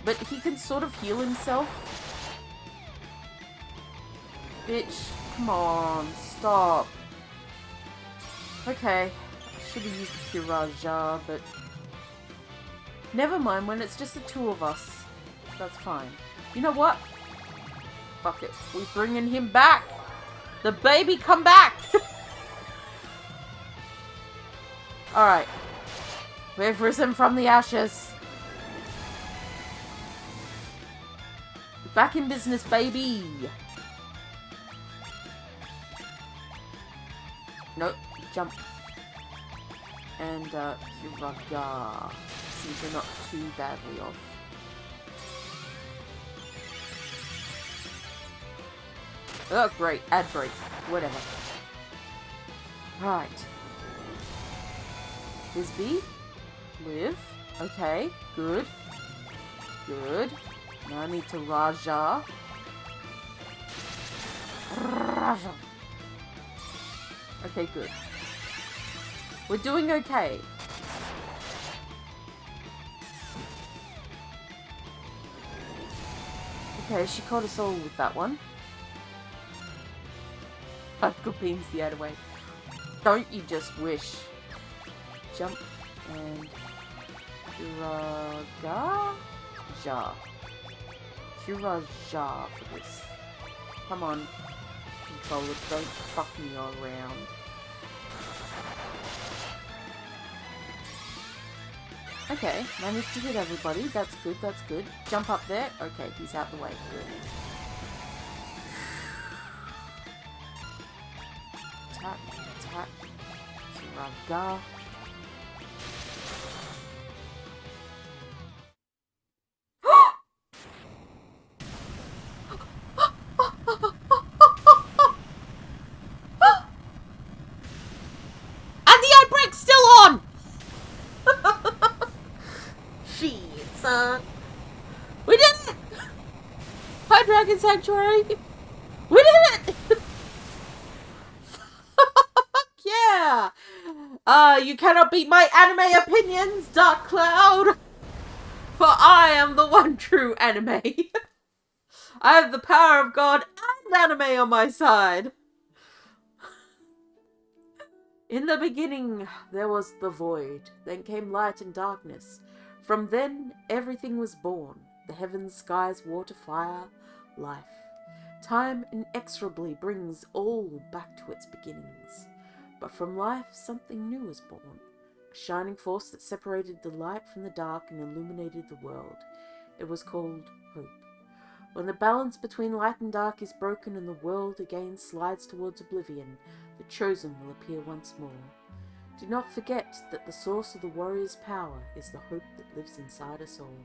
But he can sort of heal himself. Bitch, come on, stop. Okay, I should have used Curaga, but... Never mind, when it's just the two of us, that's fine. You know what? Fuck it. We're bringing him back! The baby, come back! Alright. We've risen from the ashes. Back in business, baby! Nope. Jump. And, Curaga. Seems we're not too badly off. Oh, great. Ad break. Whatever. Right. Bisbee. Live. Okay. Good. Good. Now I need to Raja. Raja. Okay, good. We're doing okay. Okay, she caught us all with that one. Particle beams the other way. Don't you just wish? Jump and Kuraga? Ja. Kuraja for this. Come on, controller, don't fuck me around. Okay, managed to hit everybody. That's good, that's good. Jump up there. Okay, he's out the way. Good. Attack, attack. Kuraga. And the outbreak's still on! Shit, son. We did it! Hi, Dragon Sanctuary! We did it! Yeah! You cannot beat my anime opinions, Dark Cloud! For I am the one true anime. I have the power of God and anime on my side. In the beginning, there was the void. Then came light and darkness. From then, everything was born. The heavens, skies, water, fire, life. Time inexorably brings all back to its beginnings. But from life, something new was born. A shining force that separated the light from the dark and illuminated the world. It was called hope. When the balance between light and dark is broken and the world again slides towards oblivion, the chosen will appear once more. Do not forget that the source of the warrior's power is the hope that lives inside us all.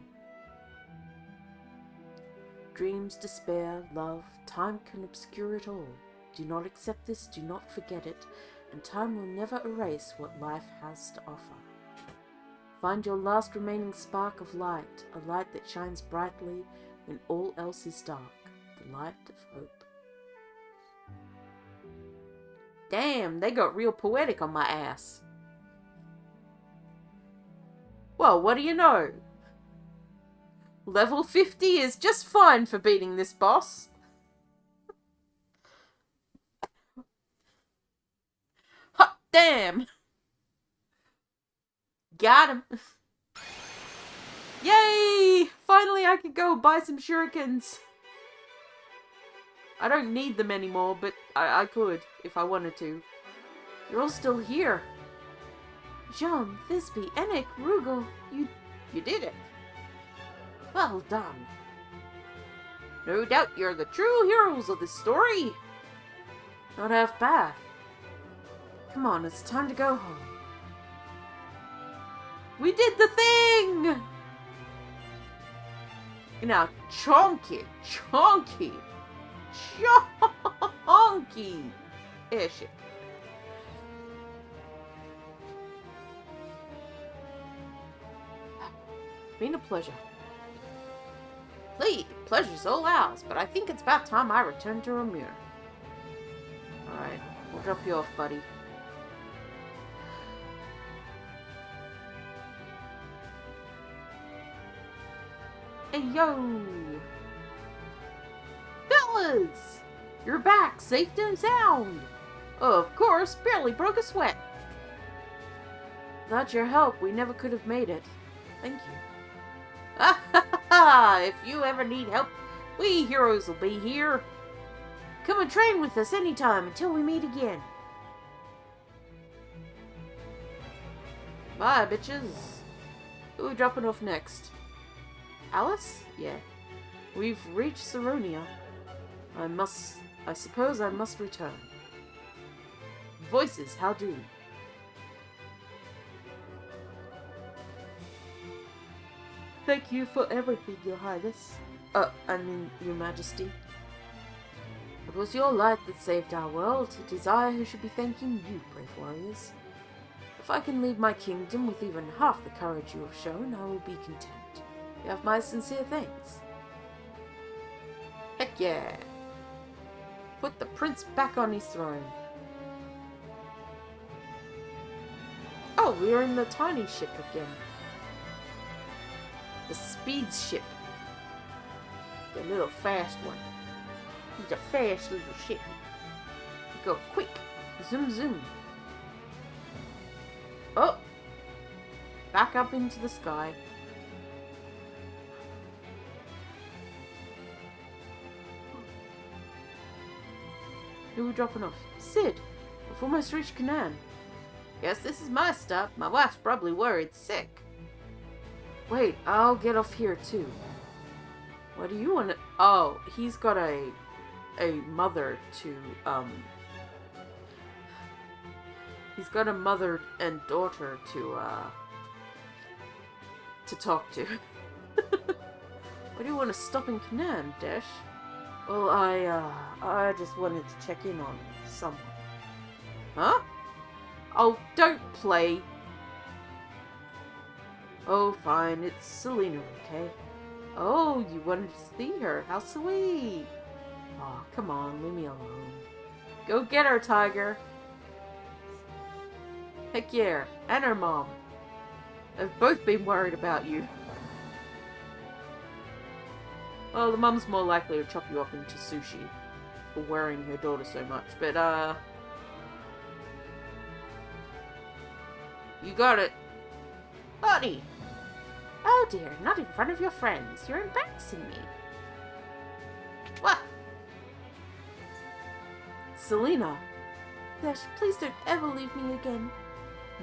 Dreams, despair, love, time can obscure it all. Do not accept this, do not forget it, and time will never erase what life has to offer. Find your last remaining spark of light, a light that shines brightly when all else is dark, the light of hope. Damn, they got real poetic on my ass. Well, what do you know? Level 50 is just fine for beating this boss. Hot damn! Got him! Yay! Finally I can go buy some shurikens. I don't need them anymore, but I could if I wanted to. You're all still here. Jean, Thisbe, Enoch, Rugal, you did it. Well done. No doubt you're the true heroes of this story. Not half bad. Come on, it's time to go home. We did the thing! Now, chonky airship. Been a pleasure. Pleasure's all ours, but I think it's about time I return to Ramir. Alright, we'll drop you off, buddy. Hey, yo! Fellas! You're back, safe and sound! Of course, barely broke a sweat. Without your help, we never could have made it. Thank you. If you ever need help, we heroes will be here. Come and train with us anytime until we meet again. Bye, bitches. Who are we dropping off next? Alice? Yeah. We've reached Saronia. I suppose I must return. Voices, how do? Thank you for everything, Your Highness. I mean, Your Majesty. It was your light that saved our world. It is I who should be thanking you, brave warriors. If I can leave my kingdom with even half the courage you have shown, I will be content. You have my sincere thanks. Heck yeah! Put the prince back on his throne. Oh, we're in the tiny ship again. The speed ship. The little fast one. He's a fast little ship. You go quick. Zoom, zoom. Oh! Back up into the sky. Who are we dropping off? Sid! We've almost reached Canaan. Guess this is my stop. My wife's probably worried sick. Wait, I'll get off here too. What do you want to... Oh, he's got a mother to, He's got a mother and daughter to talk to. Why do you want to stop in Canaan, Dash? Well, I just wanted to check in on someone. Huh? Oh, don't play. Oh, fine. It's Selena, okay? Oh, you wanted to see her. How sweet. Oh, come on. Leave me alone. Go get her, Tiger. Heck yeah. And her mom. They've both been worried about you. Well, the mum's more likely to chop you up into sushi for worrying her daughter so much, but, you got it. Honey! Oh dear, not in front of your friends. You're embarrassing me. What? Selena! Dash, please don't ever leave me again.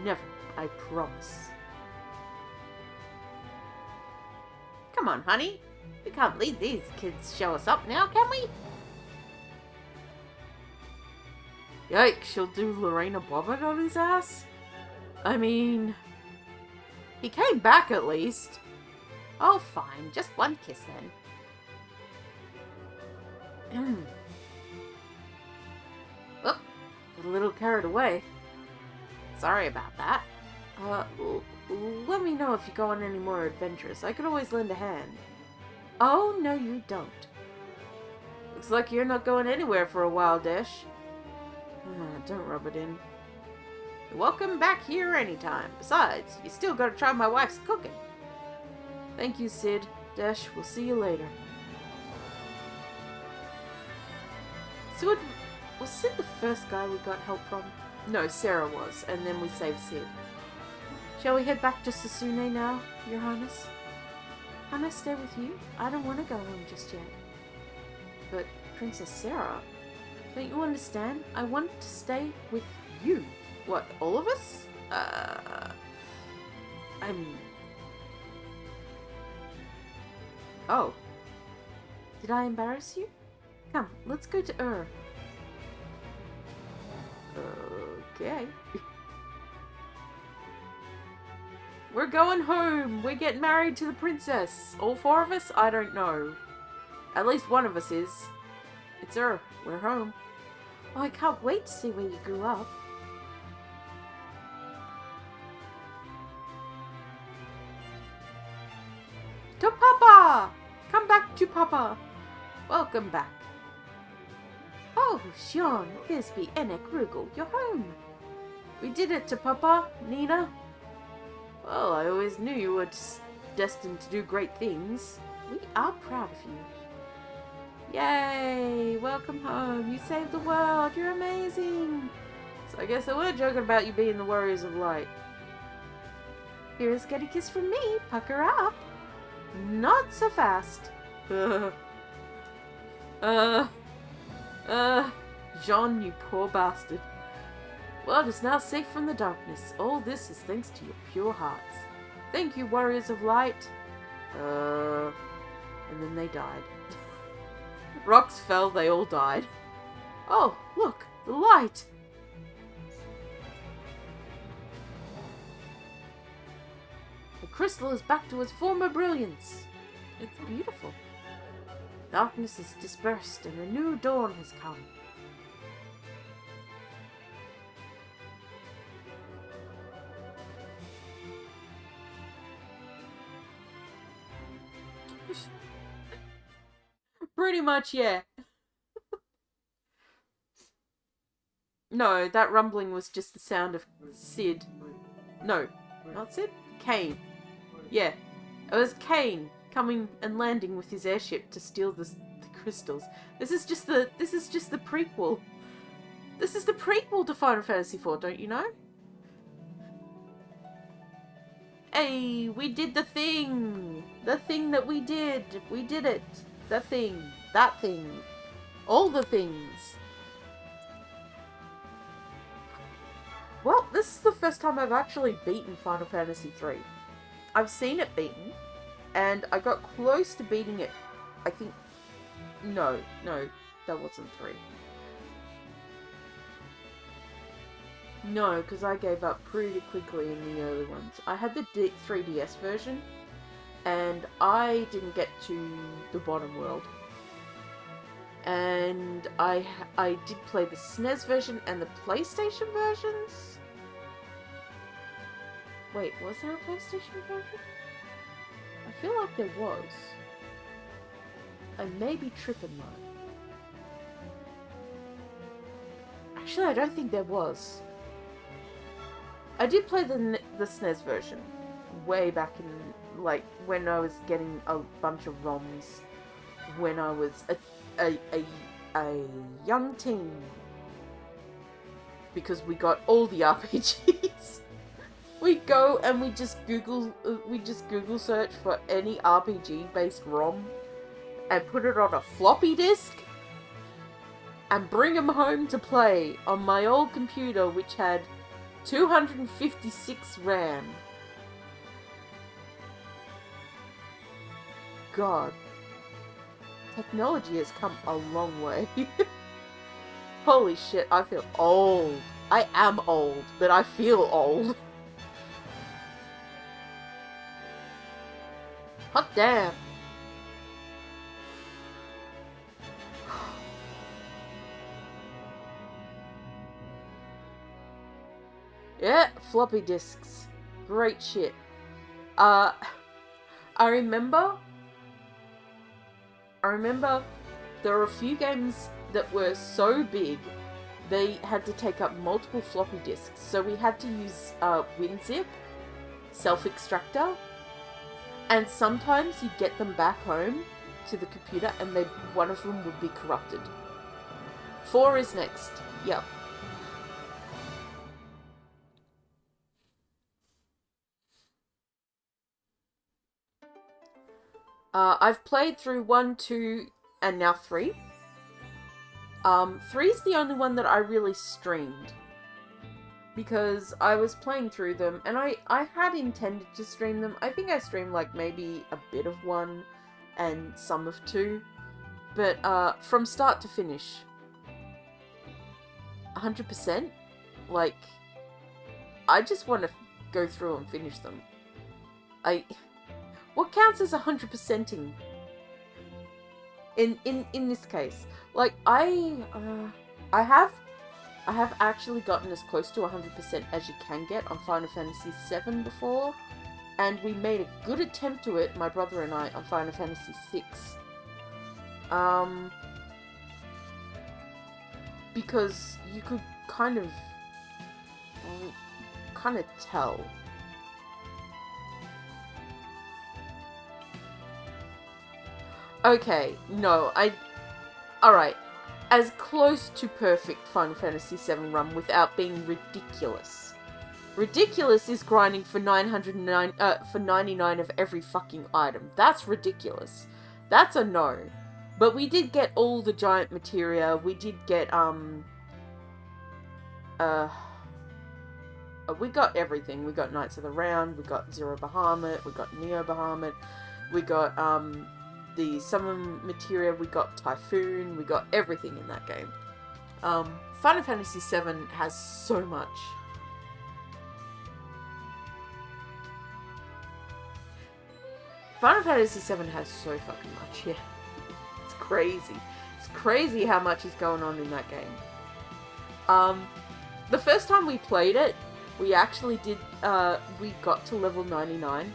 Never, I promise. Come on, honey. We can't leave these kids show us up now, can we? Yikes, she'll do Lorena Bobbitt on his ass? I mean... He came back at least. Oh, fine. Just one kiss then. Oh, got a little carried away. Sorry about that. Let me know if you go on any more adventures. I could always lend a hand. Oh, no you don't. Looks like you're not going anywhere for a while, Dash. Don't rub it in. You're welcome back here anytime. Besides, you still gotta try my wife's cooking. Thank you, Sid. Dash, we'll see you later. So, was Sid the first guy we got help from? No, Sarah was, and then we saved Sid. Shall we head back to Susune now, Your Highness? Can I stay with you? I don't want to go home just yet. But, Princess Sarah, don't you understand? I want to stay with you. What, all of us? I mean... Oh. Did I embarrass you? Come, let's go to Ur. Okay. We're going home! We're getting married to the princess! All four of us? I don't know. At least one of us is. It's her. We're home. Oh, I can't wait to see where you grew up. To Papa! Come back to Papa! Welcome back. Oh, Sean, Thisbe, Enek, Rugal, you're home. We did it to Papa, Nina. Well, I always knew you were destined to do great things. We are proud of you. Yay! Welcome home. You saved the world. You're amazing. So I guess I were joking about you being the Warriors of Light. Here's get a kiss from me. Pucker up. Not so fast. Jean, you poor bastard. World is now safe from the darkness. All this is thanks to your pure hearts. Thank you, Warriors of Light. And then they died. Rocks fell, they all died. Oh, look, the light! The crystal is back to its former brilliance. It's beautiful. Darkness is dispersed and a new dawn has come. Pretty much, yeah. No, that rumbling was just the sound of Sid. No, not Sid. Cain. Yeah, it was Cain coming and landing with his airship to steal the crystals. This is just the prequel. This is the prequel to Final Fantasy IV, don't you know? Hey, we did the thing! The thing that we did! We did it! The thing. That thing. All the things. Well, this is the first time I've actually beaten Final Fantasy III. I've seen it beaten, and I got close to beating it. I think... No, that wasn't 3. No, because I gave up pretty quickly in the early ones. I had the 3DS version, and I didn't get to the bottom world. And I did play the SNES version and the PlayStation versions. Wait, was there a PlayStation version? I feel like there was. I may be tripping though. Actually, I don't think there was. I did play the SNES version way back in, like, when I was getting a bunch of ROMs when I was a young teen. Because we got all the RPGs. We go and we just Google search for any RPG based ROM and put it on a floppy disk and bring them home to play on my old computer, which had 256 RAM. God. Technology has come a long way. Holy shit, I feel old. I am old, but I feel old. Hot damn. Yeah, floppy disks. Great shit. I remember there were a few games that were so big they had to take up multiple floppy disks. So we had to use WinZip, Self-Extractor, and sometimes you'd get them back home to the computer and one of them would be corrupted. 4 is next. Yep. I've played through 1, 2, and now 3. 3 is the only one that I really streamed. Because I was playing through them, and I had intended to stream them. I think I streamed, like, maybe a bit of 1 and some of 2. But, from start to finish, 100%, like, I just want to go through and finish them. What counts as 100%ing? In this case, like I have actually gotten as close to 100% as you can get on Final Fantasy VII before, and we made a good attempt to it, my brother and I, on Final Fantasy VI. Because you could kind of tell. Okay, no, alright. As close to perfect Final Fantasy VII run without being ridiculous. Ridiculous is grinding for 99 of every fucking item. That's ridiculous. That's a no. But we did get all the giant materia. We did get, we got everything. We got Knights of the Round, we got Zero Bahamut, we got Neo Bahamut, we got, the summon materia, we got Typhoon, we got everything in that game. Final Fantasy VII has so much. Final Fantasy VII has so fucking much, yeah. It's crazy. It's crazy how much is going on in that game. The first time we played it, we actually did, we got to level 99,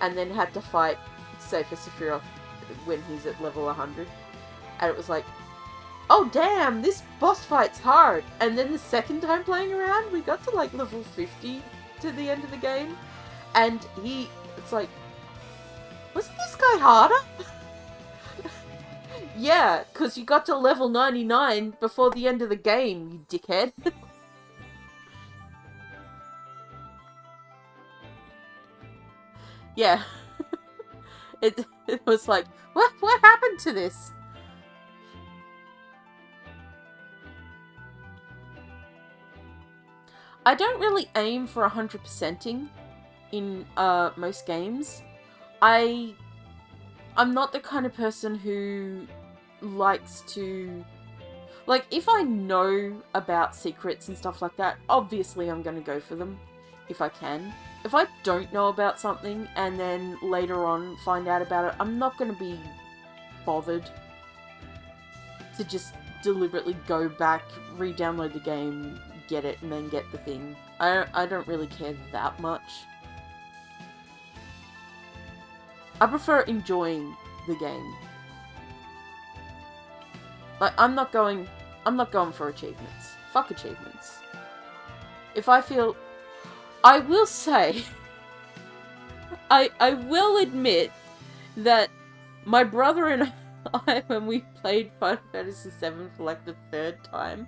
and then had to fight Seifer Sephiroth when he's at level 100, and it was like, oh damn, this boss fight's hard. And then the second time playing around, we got to like level 50 to the end of the game, and it's like, Wasn't this guy harder? Yeah, because you got to level 99 before the end of the game, you dickhead. Yeah. It was like, what happened to this? I don't really aim for 100%ing in most games. I'm not the kind of person who likes to... Like, if I know about secrets and stuff like that, obviously I'm going to go for them, if I can. If I don't know about something, and then later on find out about it, I'm not going to be bothered to just deliberately go back, re-download the game, get it, and then get the thing. I don't really care that much. I prefer enjoying the game. Like, I'm not going for achievements. Fuck achievements. If I feel... I will say... I will admit that my brother and I, when we played Final Fantasy VII for like the 3rd time,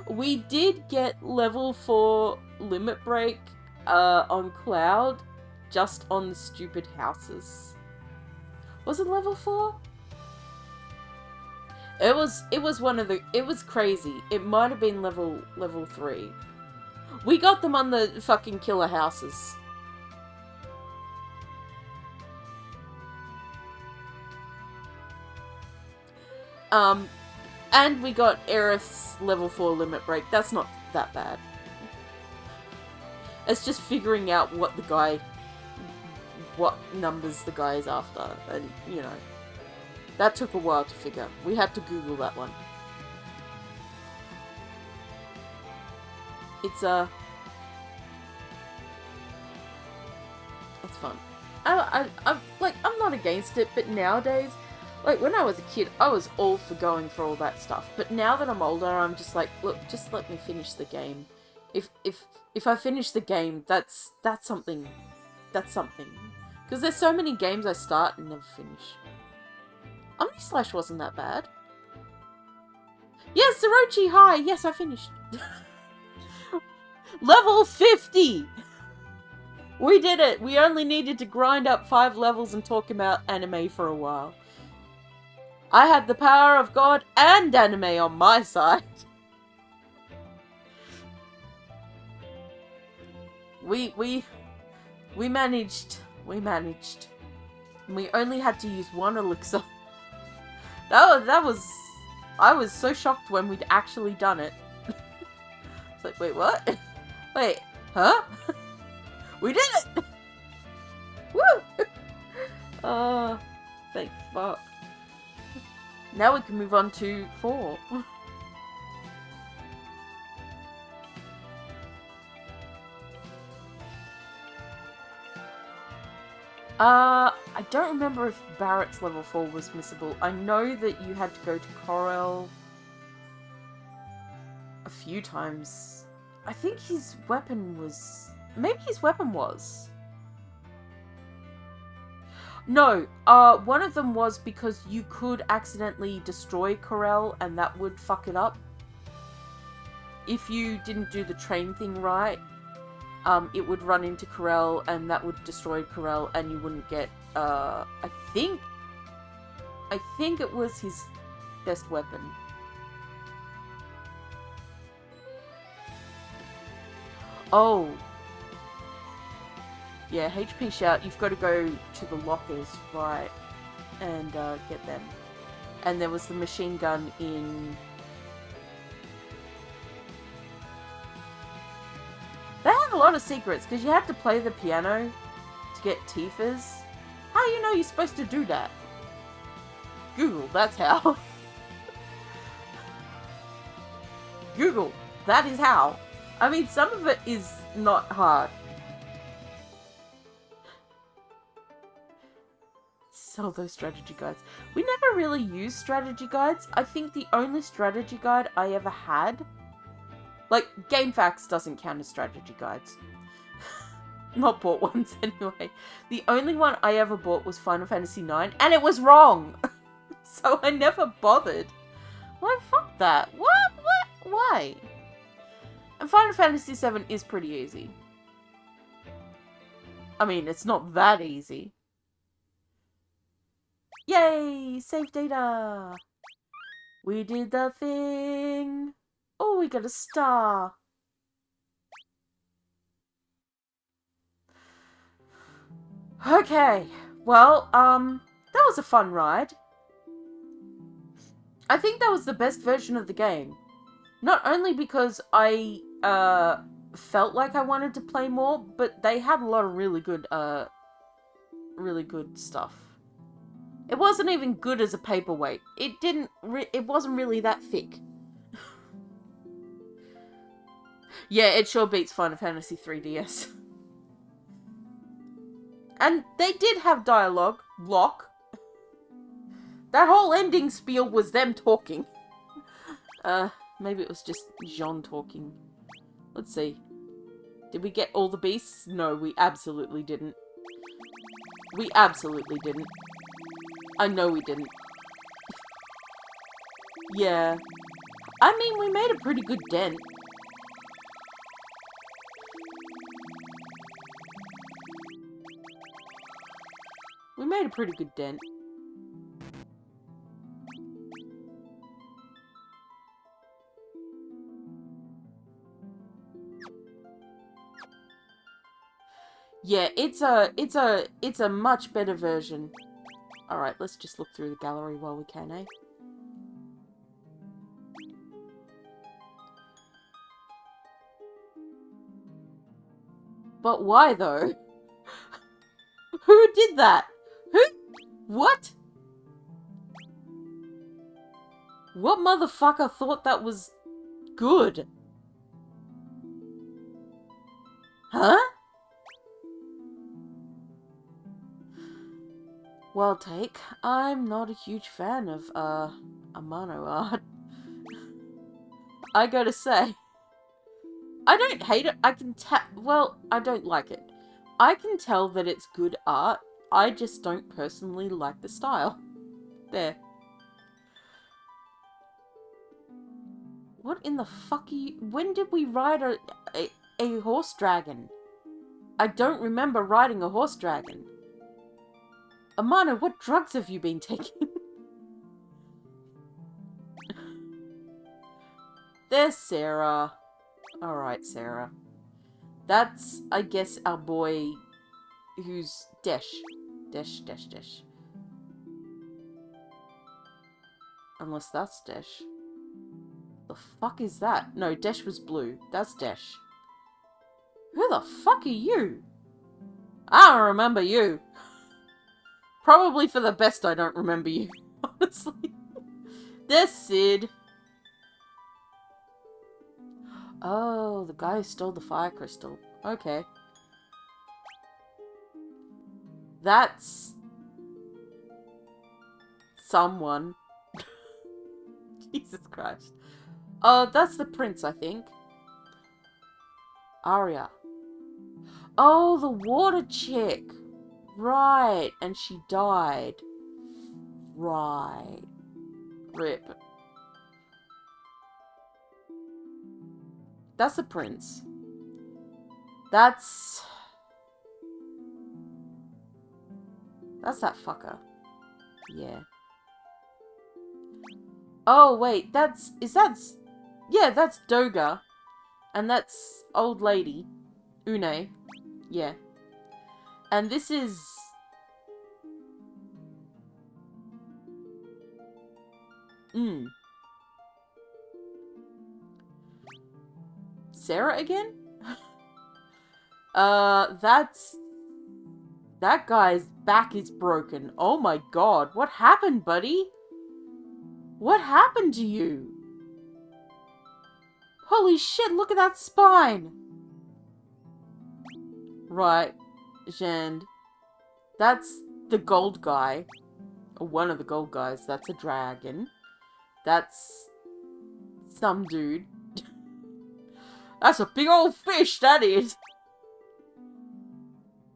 we did get level 4 Limit Break on Cloud, just on the stupid houses. Was it level 4? It was one of the... It was crazy. It might have been level 3. We got them on the fucking killer houses. And we got Aerith's level 4 Limit Break. That's not that bad. It's just figuring out what numbers the guy is after. And, you know, that took a while to figure. We had to Google that one. It's fun. I'm not against it, but nowadays, like, when I was a kid, I was all for going for all that stuff. But now that I'm older, I'm just like, look, just let me finish the game. If I finish the game, that's something. That's something. Because there's so many games I start and never finish. Omnislash wasn't that bad. Yes, Orochi, hi! Yes, I finished. Level 50! We did it! We only needed to grind up 5 levels and talk about anime for a while. I had the power of God and anime on my side. We managed. We managed. And we only had to use 1 elixir. That was... I was so shocked when we'd actually done it. It's like, wait, what? Wait, huh? We did it! Woo! Thank fuck. Now we can move on to 4. I don't remember if Barrett's level 4 was missable. I know that you had to go to Corel a few times. I think his weapon was... Maybe his weapon was. No, one of them was because you could accidentally destroy Corel and that would fuck it up. If you didn't do the train thing right, it would run into Corel and that would destroy Corel and you wouldn't get, I think it was his best weapon. Oh. Yeah, HP Shout, you've got to go to the lockers, right, and get them. And there was the machine gun in... They have a lot of secrets, because you have to play the piano to get Tifa's. How do you know you're supposed to do that? Google, that's how. Google, that is how. I mean, some of it is not hard. Sell those strategy guides. We never really used strategy guides. I think the only strategy guide I ever had... Like, GameFAQs doesn't count as strategy guides. Not bought once anyway. The only one I ever bought was Final Fantasy IX, and it was wrong! So I never bothered. Like, fuck that. What? Why? And Final Fantasy VII is pretty easy. I mean, it's not that easy. Yay! Save data! We did the thing! Oh, we got a star! Okay, well, that was a fun ride. I think that was the best version of the game. Not only because I, felt like I wanted to play more, but they had a lot of really good stuff. It wasn't even good as a paperweight. It wasn't really that thick. Yeah, it sure beats Final Fantasy 3DS. And they did have dialogue. Locke. That whole ending spiel was them talking. Maybe it was just Jean talking. Let's see. Did we get all the beasts? No, we absolutely didn't. We absolutely didn't. I know we didn't. Yeah. I mean, we made a pretty good dent. We made a pretty good dent. Yeah, it's a much better version. Alright, let's just look through the gallery while we can, eh? But why, though? Who did that? Who? What? What motherfucker thought that was good? Huh? Well, take. I'm not a huge fan of, Amano art. I gotta say. I don't hate it. I can tell. Well, I don't like it. I can tell that it's good art. I just don't personally like the style. There. What in the fuck are you... When did we ride a horse dragon? I don't remember riding a horse dragon. Amano, what drugs have you been taking? There's Sarah. Alright, Sarah. That's, I guess, our boy who's Desh. Desh. Unless that's Desh. The fuck is that? No, Desh was blue. That's Desh. Who the fuck are you? I don't remember you. Probably for the best I don't remember you, honestly. There's Sid. Oh, the guy who stole the fire crystal. Okay. That's... someone. Jesus Christ. Oh, that's the prince, I think. Arya. Oh, the water chick. Right, and she died. Right. Rip. That's the prince. That's that fucker. Yeah. Oh, wait, yeah, that's Doga. And that's old lady. Une. Yeah. And this is... Sarah again? That's... That guy's back is broken. Oh my god. What happened, buddy? What happened to you? Holy shit, look at that spine! Right, Jand. That's the gold guy. Or one of the gold guys. That's a dragon. That's... some dude. That's a big old fish, that is!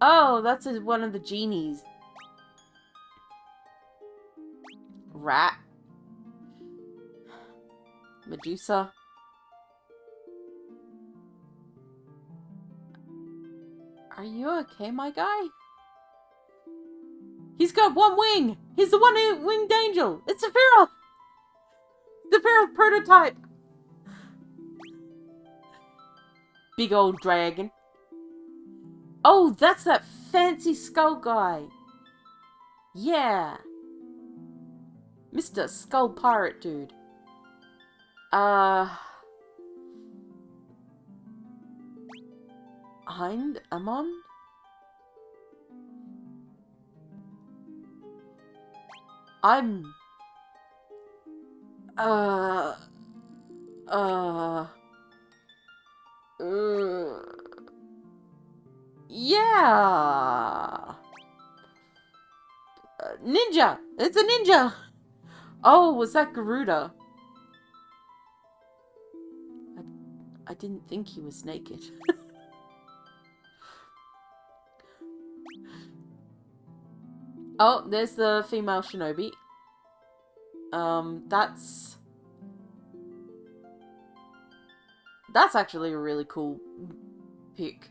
Oh, that's one of the genies. Rat. Medusa. Are you okay, my guy? He's got one wing! He's the one-winged angel! It's Sephiroth! Sephiroth prototype! Big old dragon. Oh, that's that fancy skull guy. Yeah. Mr. Skull Pirate dude. Hind Amon? I'm... Yeah! Ninja! It's a ninja! Oh, was that Garuda? I didn't think he was naked. Oh, there's the female shinobi. That's actually a really cool pick.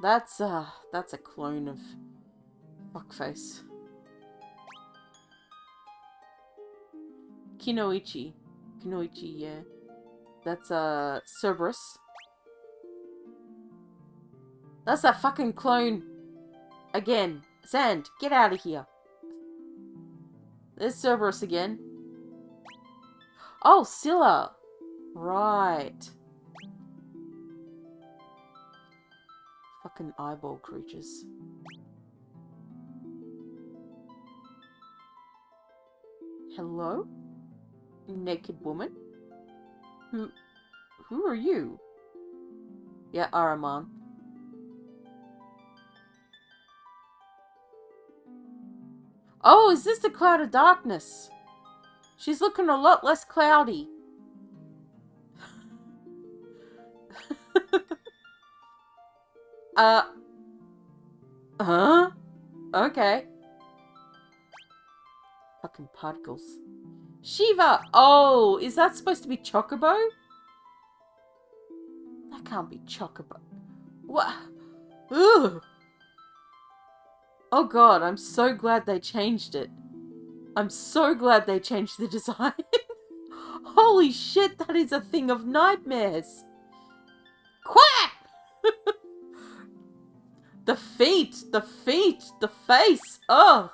That's a clone of Fuckface. Kinoichi, yeah. That's Cerberus. That's that fucking clone. Again. Sand, get out of here. There's Cerberus again. Oh, Scylla. Right. Fucking eyeball creatures. Hello? Naked woman? Who are you? Yeah, Araman. Oh, is this the Cloud of Darkness? She's looking a lot less cloudy. Huh? Okay. Fucking particles. Shiva! Oh, is that supposed to be Chocobo? That can't be Chocobo. What? Ugh! Oh god, I'm so glad they changed it. I'm so glad they changed the design. Holy shit, that is a thing of nightmares. Quack! The feet, the face. Oh,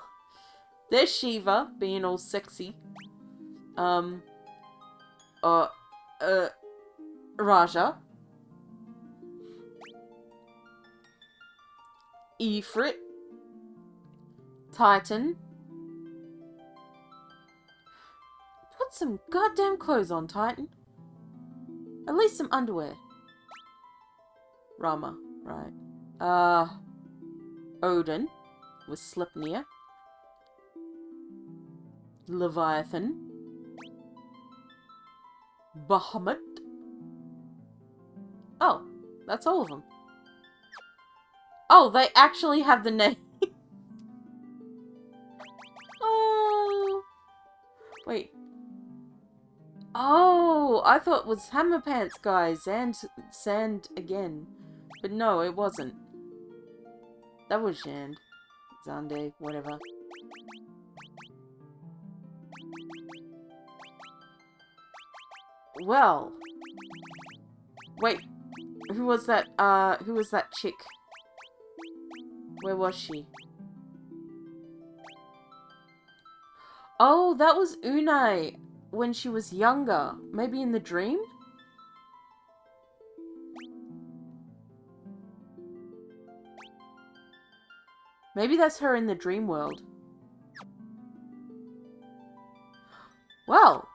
there's Shiva being all sexy. Raja. Ifrit. Titan. Put some goddamn clothes on, Titan. At least some underwear. Rama, right. Odin with Sleipnir. Leviathan. Bahamut. Oh, that's all of them. Oh, they actually have the name. Oh. Wait. Oh, I thought it was Hammer Pants guy, Sand again. But no, it wasn't. That was Zand. Zande, whatever. Well. Wait. Who was that chick? Where was she? Oh, that was Unai when she was younger. Maybe in the dream? Maybe that's her in the dream world. Well.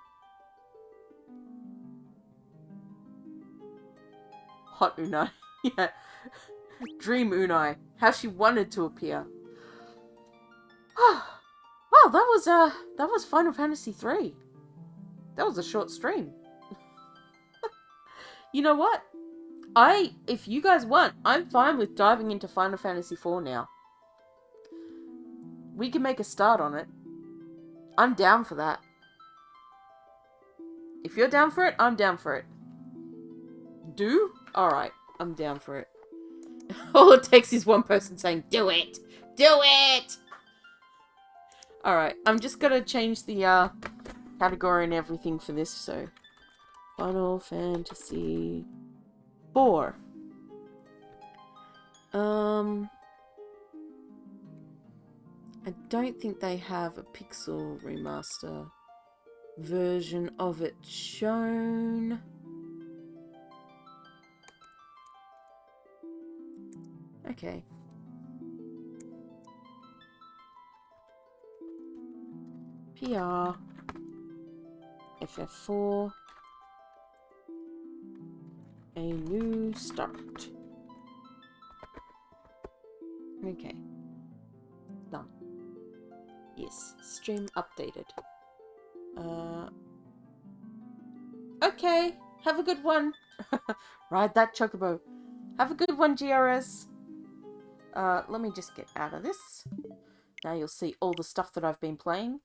Hot Unai. Yeah. Dream Unai. How she wanted to appear. Well, that was Final Fantasy 3. That was a short stream. You know what? If you guys want, I'm fine with diving into Final Fantasy IV now. We can make a start on it. I'm down for that. If you're down for it, I'm down for it. Alright, I'm down for it. All it takes is one person saying, do it! Do it! Alright, I'm just gonna change the category and everything for this, so... Final Fantasy... 4. I don't think they have a pixel remaster version of it shown. Okay. PR. FF4. A new start. Okay. Done. Yes. Stream updated. Okay. Have a good one. Ride that chocobo. Have a good one, GRS. Let me just get out of this. Now you'll see all the stuff that I've been playing.